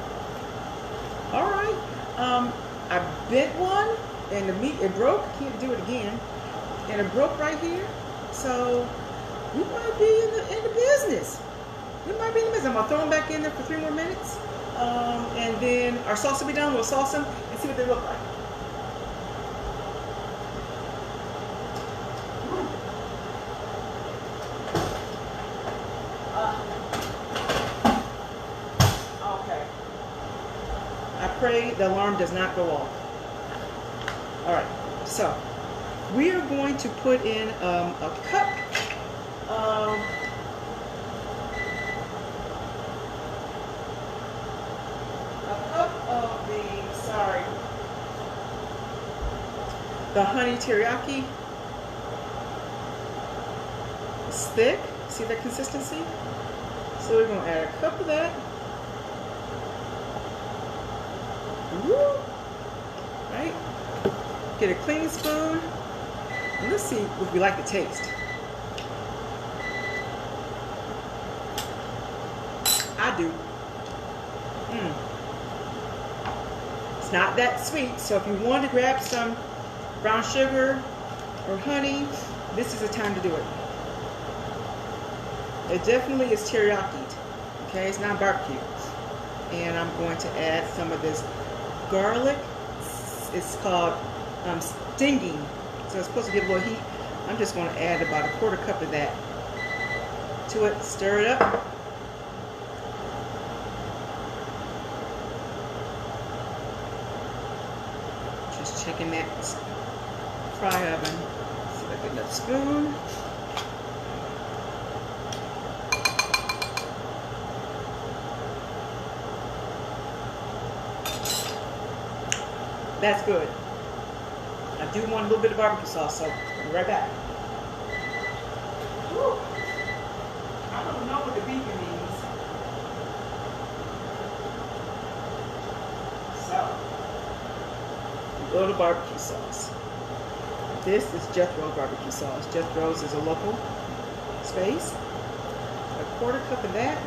All right. I bit one and the meat, it broke. Can't do it again. And it broke right here. So we might be in the business. We might be in the business. I'm going to throw them back in there for 3 more minutes. And then our sauce will be done. We'll sauce them and see what they look like. I pray the alarm does not go off. All right, so we are going to put in a cup of the honey teriyaki. It's thick. See that consistency? So we're going to add a cup of that. Woo. Right? Get a clean spoon. And let's see if we like the taste. I do. It's not that sweet, so if you want to grab some brown sugar or honey, this is the time to do it. It definitely is teriyaki. Okay, it's not barbecue. And I'm going to add some of this garlic. It's called stinging, so it's supposed to give a little heat. I'm just going to add about a quarter cup of that to it. Stir it up. Just checking that fry oven. See if I get another spoon. That's good. I do want a little bit of barbecue sauce, so I'll be right back. Woo. I don't know what the beacon means. So, a little barbecue sauce. This is Jethro's barbecue sauce. Jethro's is a local space. A quarter cup of that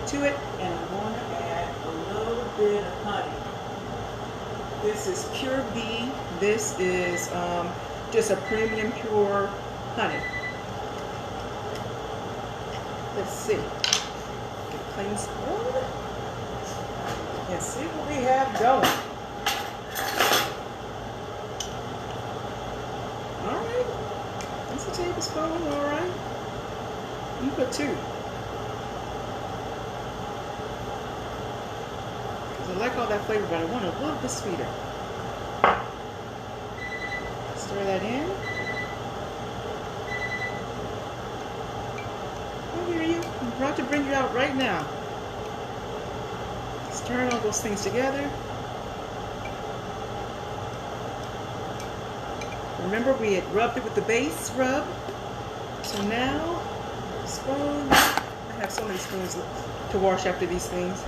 to it, and I'm going to add a little bit of honey. This is pure bee. This is just a premium pure honey. Let's see. Get a clean spoon. And see what we have going. Alright. That's a tablespoon, alright. You put 2. I like all that flavor, but I want it a little bit sweeter. Stir that in. I hear you. I'm about to bring you out right now. Stirring all those things together. Remember, we had rubbed it with the base rub. So now, spoon. I have so many spoons to wash after these things.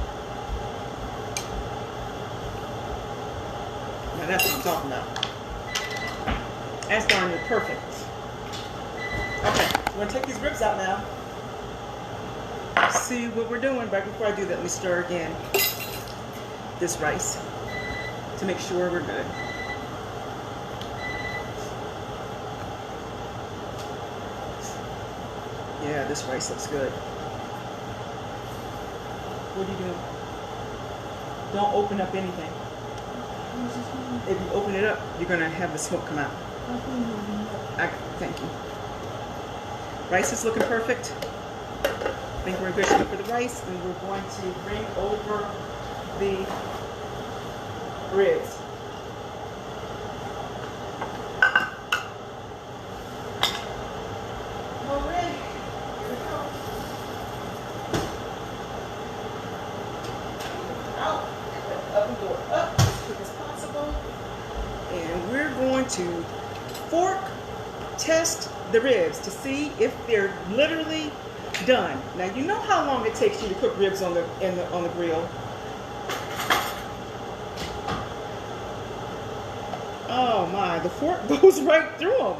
Now that's what I'm talking about. That's darn near perfect. Okay, I'm going to take these ribs out now. See what we're doing. Right before I do that, let me stir again this rice to make sure we're good. Yeah, this rice looks good. What are you doing? Don't open up anything. If you open it up, you're going to have the smoke come out. Thank you. Rice is looking perfect. I think we're in good shape for the rice, and we're going to bring over the ribs. Alright, here we go. Out. Get the oven door up as quick as possible. And we're going to fork test the ribs to see if they're literally done. Now you know how long it takes you to cook ribs on the grill. Oh my, the fork goes right through them.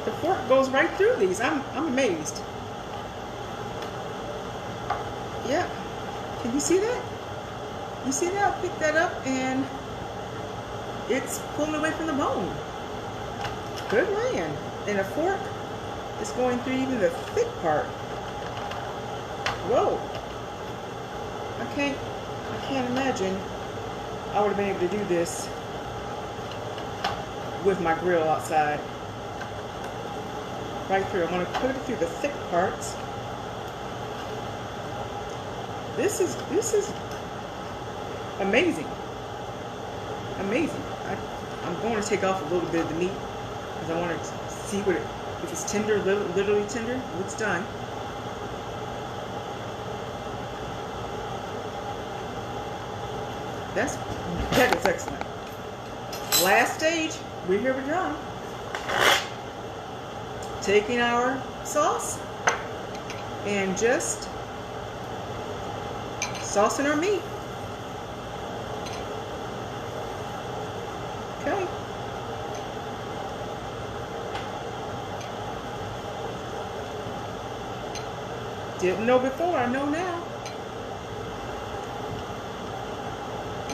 The fork goes right through these. I'm amazed. Yeah. Can you see that? You see that? I'll pick that up and it's pulling away from the bone. Good laying. And a fork is going through even the thick part. Whoa. I can't imagine I would have been able to do this with my grill outside. Right through. I'm going to put it through the thick parts. This is amazing. Amazing. I'm going to take off a little bit of the meat because I want to see what if it's tender, literally tender. It's done. That is excellent. Last stage. We're here with John. taking our sauce and just saucing our meat. Okay. Didn't know before, I know now.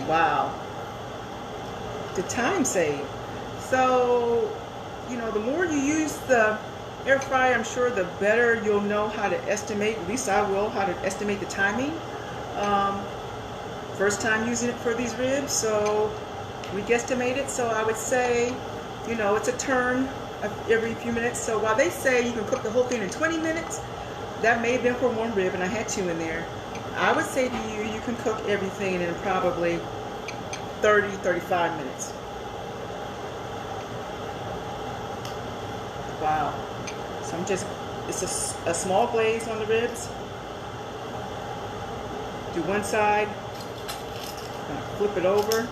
Wow. The time save. So, you know, the more you use the air fryer, I'm sure the better you'll know how to estimate, at least I will, how to estimate the timing. First time using it for these ribs, so we guesstimated. So I would say, you know, it's a turn every few minutes. So while they say you can cook the whole thing in 20 minutes, that may have been for one rib, and I had 2 in there. I would say to you, you can cook everything in probably 30, 35 minutes. Wow. So I'm just, it's a small glaze on the ribs. Do one side, flip it over.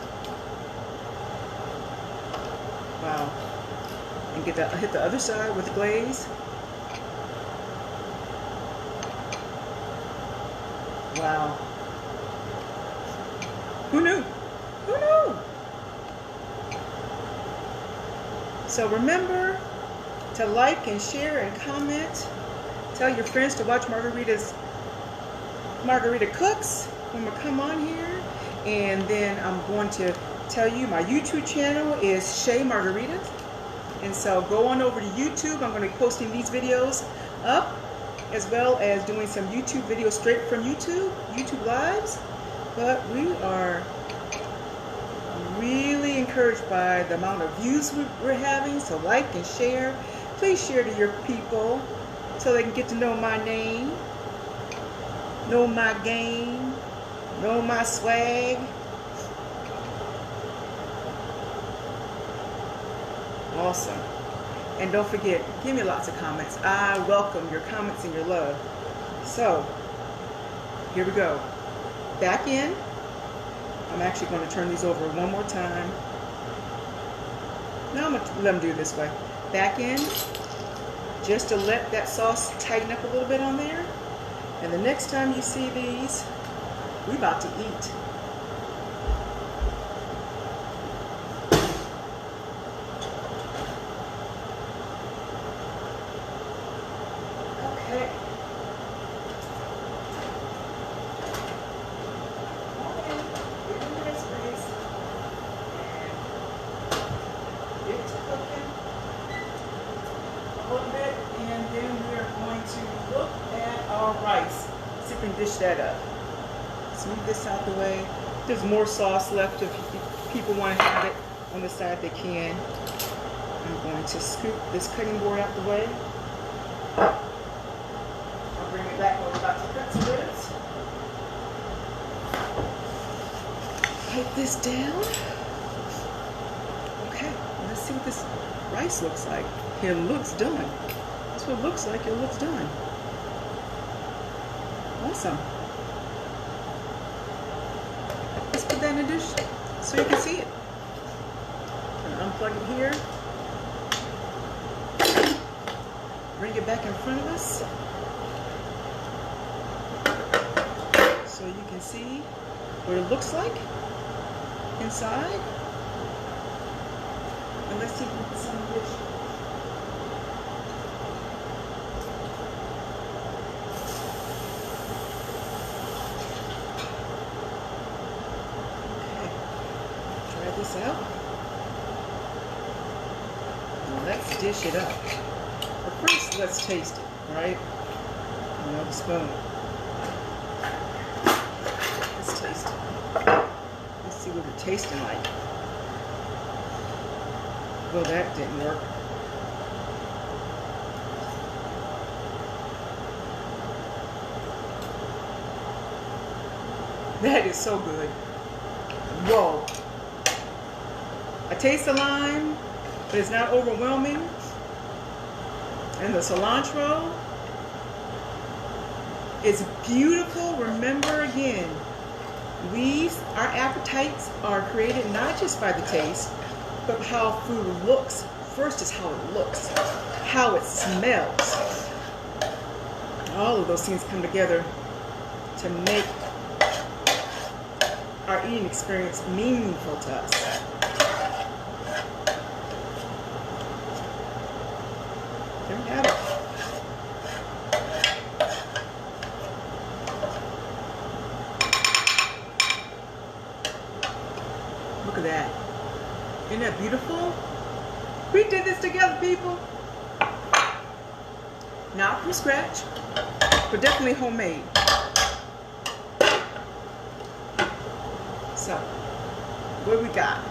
Wow. And hit the other side with the glaze. Wow. Who knew? Who knew? So remember to like and share and comment. Tell your friends to watch Margarita Cooks when we come on here. And then I'm going to tell you my YouTube channel is Shay Margarita. And so go on over to YouTube. I'm going to be posting these videos up, as well as doing some YouTube videos straight from YouTube Lives. But we are really encouraged by the amount of views we're having. So like and share. Please share to your people so they can get to know my name, know my game, know my swag. Awesome. And don't forget, give me lots of comments. I welcome your comments and your love. So, here we go. Back in. I'm actually going to turn these over one more time. Now I'm going to let them do it this way. Back in, just to let that sauce tighten up a little bit on there. And the next time you see these, we about to eat. Okay. Get in this place and get to cooking a little bit, and then we are going to look at our rice. See if we can dish that up. Let's move this out the way. There's more sauce left. If people want to have it on the side, they can. I'm going to scoop this cutting board out the way. I'll bring it back when we're about to cut some ribs. Take this down. Okay, let's see what this rice looks like. It looks done. That's what it looks like. It looks done. Awesome. Let's put that in a dish so you can see it. I'm gonna unplug it here. Bring it back in front of us so you can see what it looks like inside. And let's see if we can put some in the dish. This out. And let's dish it up. But first, let's taste it, right? Another spoon. Let's taste it. Let's see what it's tasting like. Well, that didn't work. That is so good. Whoa. I taste the lime, but it's not overwhelming. And the cilantro is beautiful. Remember again, our appetites are created not just by the taste, but how food looks. First is how it looks. how it smells. All of those things come together to make our eating experience meaningful to us. There we have it. Look at that. Isn't that beautiful? We did this together, people. Not from scratch, but definitely homemade. So, what we got?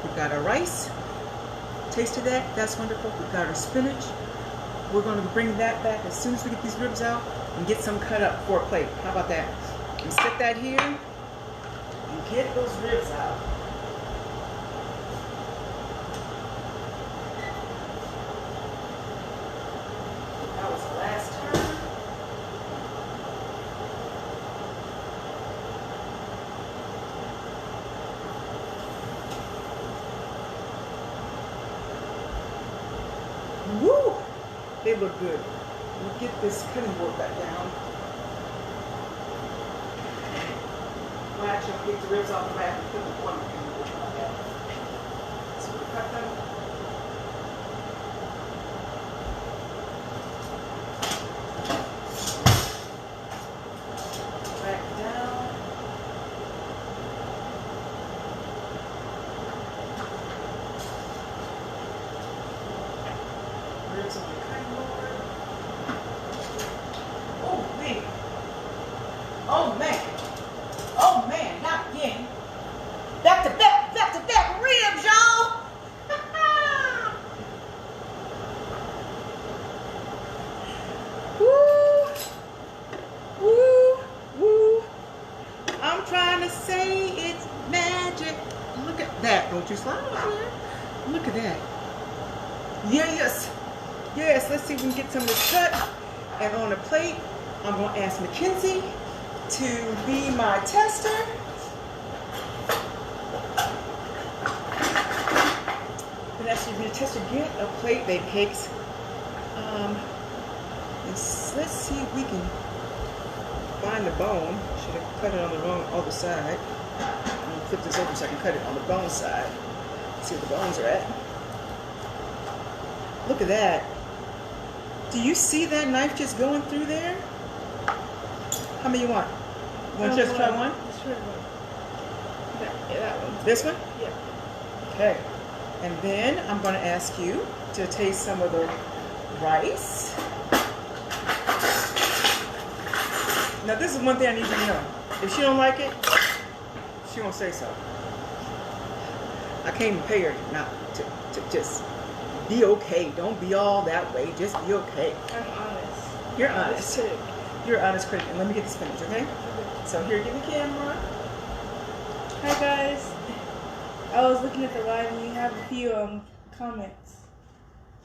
We've got our rice. Tasted that? That's wonderful. We've got our spinach. We're going to bring that back as soon as we get these ribs out and get some cut up for a plate. How about that? And stick that here and get those ribs out. That was the last turn. Woo! They look good. We'll get this cutting board back down. Well, actually, I'll get the ribs off the back and put the one cutting board like that. So we cut them. Back down. Ribs on the cutting board. Oh, man. Oh, man. Oh, man. Not again. Back to back ribs, y'all. Woo. Woo. Woo. I'm trying to say it's magic. Look at that. Don't you slide over there. Look at that. Yes. Yes, let's see if we can get some of this cut. And on a plate, I'm going to ask Mackenzie to be my tester. And actually be a tester. Get a plate, baby cakes. Let's see if we can find the bone. Should have cut it on the wrong other side. I'm going to flip this over so I can cut it on the bone side. See where the bones are at. Look at that. Do you see that knife just going through there? How many you want? You want to just try one? Let's try one. Yeah, that one. This one? Yeah. Okay. And then I'm going to ask you to taste some of the rice. Now this is one thing I need you to know. If she don't like it, she won't say so. I can't even pay her not to just be okay. Don't be all that way. Just be okay. I'm honest. You're honest. Critic. You're an honest critic. And let me get the spinach, okay? So here, give the camera. Hi guys. I was looking at the live and you have a few comments.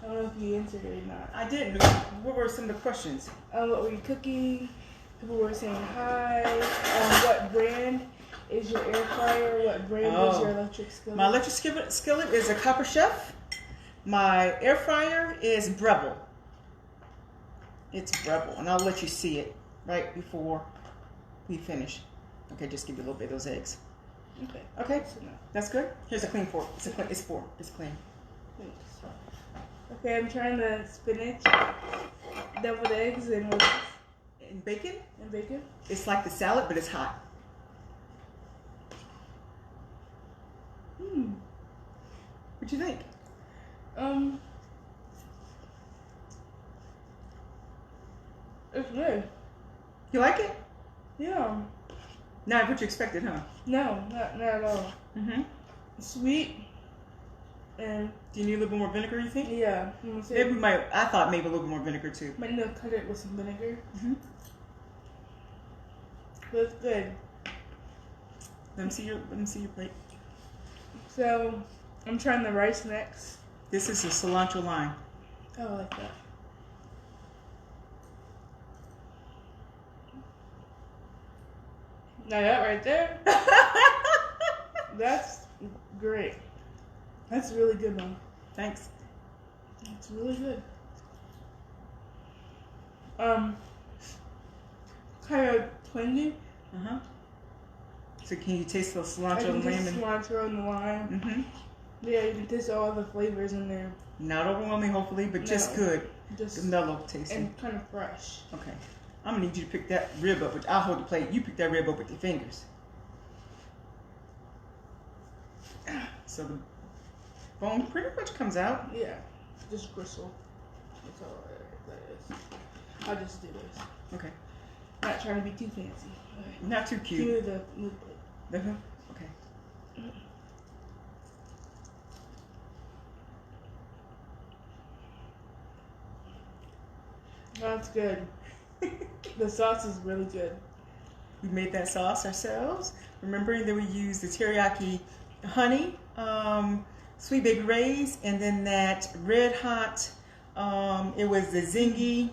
I don't know if you answered it or not. I didn't. What were some of the questions? What were you cooking? People were saying hi. What brand is your air fryer? What brand is your electric skillet? My electric skillet is a Copper Chef. My air fryer is Breville. It's Breville, and I'll let you see it right before we finish. Okay, just give you a little bit of those eggs. Okay. Okay, that's good. Here's a clean fork. It's clean. It's clean. Thanks. Okay, I'm trying the spinach, deviled eggs, and bacon. And bacon. It's like the salad, but it's hot. What you think? It's good. You like it? Yeah. Not what you expected, huh? No, not at all. Sweet. And do you need a little bit more vinegar, you think? Yeah. Maybe I thought maybe a little bit more vinegar too. Might need to cut it with some vinegar. But it's good. Let me see your plate. So I'm trying the rice next. This is a cilantro lime. Oh, I like that. Now that right there, that's great. That's a really good one. Thanks. It's really good. Kind of tangy. So can you taste the I cilantro can and taste lemon? cilantro and the lime. Yeah, you can taste all the flavors in there. Not overwhelming, hopefully, but just good. Just mellow tasting. and kind of fresh. Okay. I'm gonna need you to pick that rib up. I'll hold the plate. You pick that rib up with your fingers. So the bone pretty much comes out. Yeah, just gristle. That's all that is. I'll just do this. Okay. Not trying to be too fancy. Okay. Not too cute. Give me the plate. Okay. That's good. The sauce is really good. We made that sauce ourselves. Remembering that we used the teriyaki honey, Sweet Baby Ray's, and then that red hot, it was the zingy,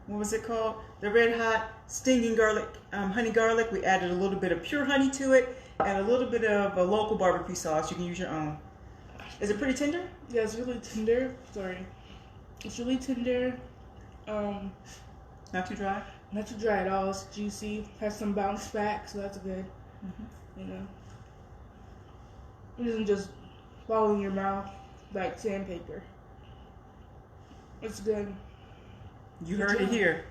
what was it called? The red hot stinging garlic, honey garlic. We added a little bit of pure honey to it and a little bit of a local barbecue sauce. You can use your own. Is it pretty tender? Yeah, it's really tender. Sorry. It's really tender. Not too dry? Not too dry at all. It's juicy. Has some bounce back, so that's good. You know. It doesn't just fall in your mouth like sandpaper. It's good. You heard it here.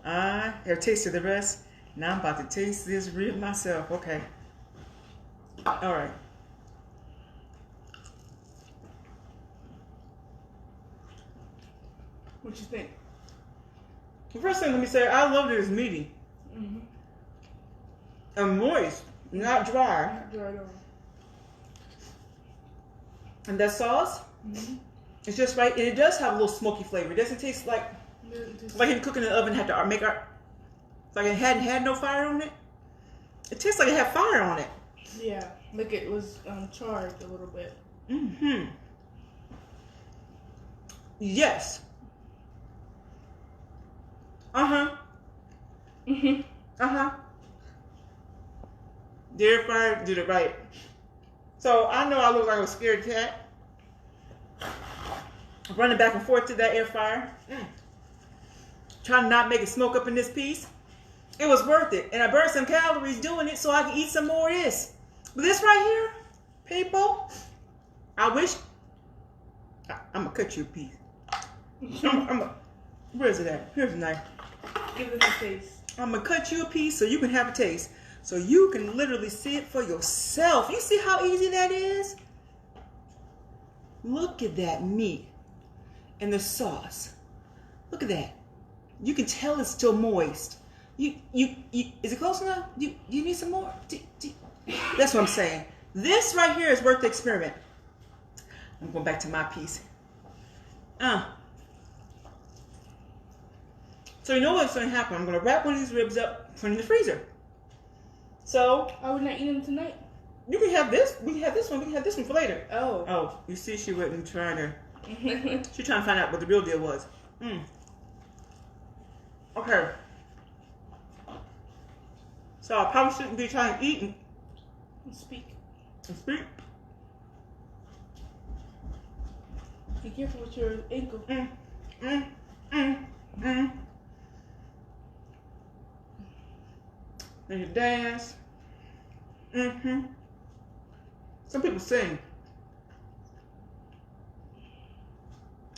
I have tasted the rest. Now I'm about to taste this rib myself. Okay. All right. What you think? The first thing let me say, I love that it's meaty. And moist, not dry. Not dry at all. And that sauce, it's just right. And it does have a little smoky flavor. It doesn't taste like it cooking in the oven had to make like it hadn't had no fire on it. It tastes like it had fire on it. Yeah, like it was charred a little bit. Yes. The air fryer did it right. So I know I look like a scared cat running back and forth to that air fryer, trying to not make it smoke up in this piece. It was worth it, and I burned some calories doing it so I can eat some more of this. But this right here, people, I wish I'm gonna cut you a piece. Where's it at? Here's a knife. Give it a taste. I'm gonna cut you a piece so you can have a taste. So you can literally see it for yourself. You see how easy that is? Look at that meat and the sauce. Look at that. You can tell it's still moist. Is it close enough? You need some more? That's what I'm saying. This right here is worth the experiment. I'm going back to my piece. So you know what's going to happen? I'm going to wrap one of these ribs up, put it in the freezer. So I would not eat them tonight. You can have this. We can have this one. We can have this one for later. Oh. Oh, you see, she wasn't trying to. She's trying to find out what the real deal was. Okay. So I probably shouldn't be trying to eat and speak. speak. Be careful with your ankle. And you dance. Some people sing.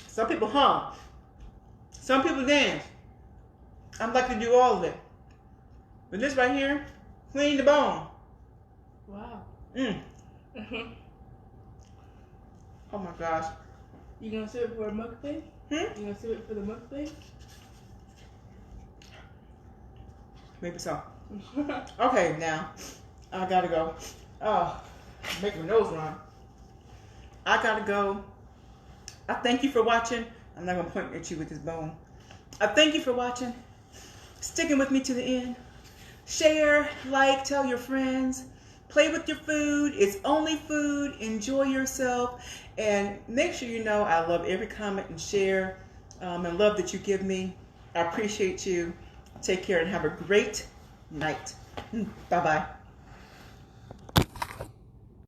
Some people hum. Some people dance. I'm like to do all of it. But this right here, clean the bone. Wow. Oh my gosh. You gonna save it for a mukbang? You gonna save it for the mukbang? Maybe so. Okay, now I gotta go. Oh, make my nose run. I gotta go. I thank you for watching. I'm not gonna point at you with this bone. I thank you for watching, sticking with me to the end. Share, like, tell your friends. Play with your food. It's only food. Enjoy yourself. And make sure you know I love every comment and share and love that you give me. I appreciate you. Take care and have a great night. Bye-bye.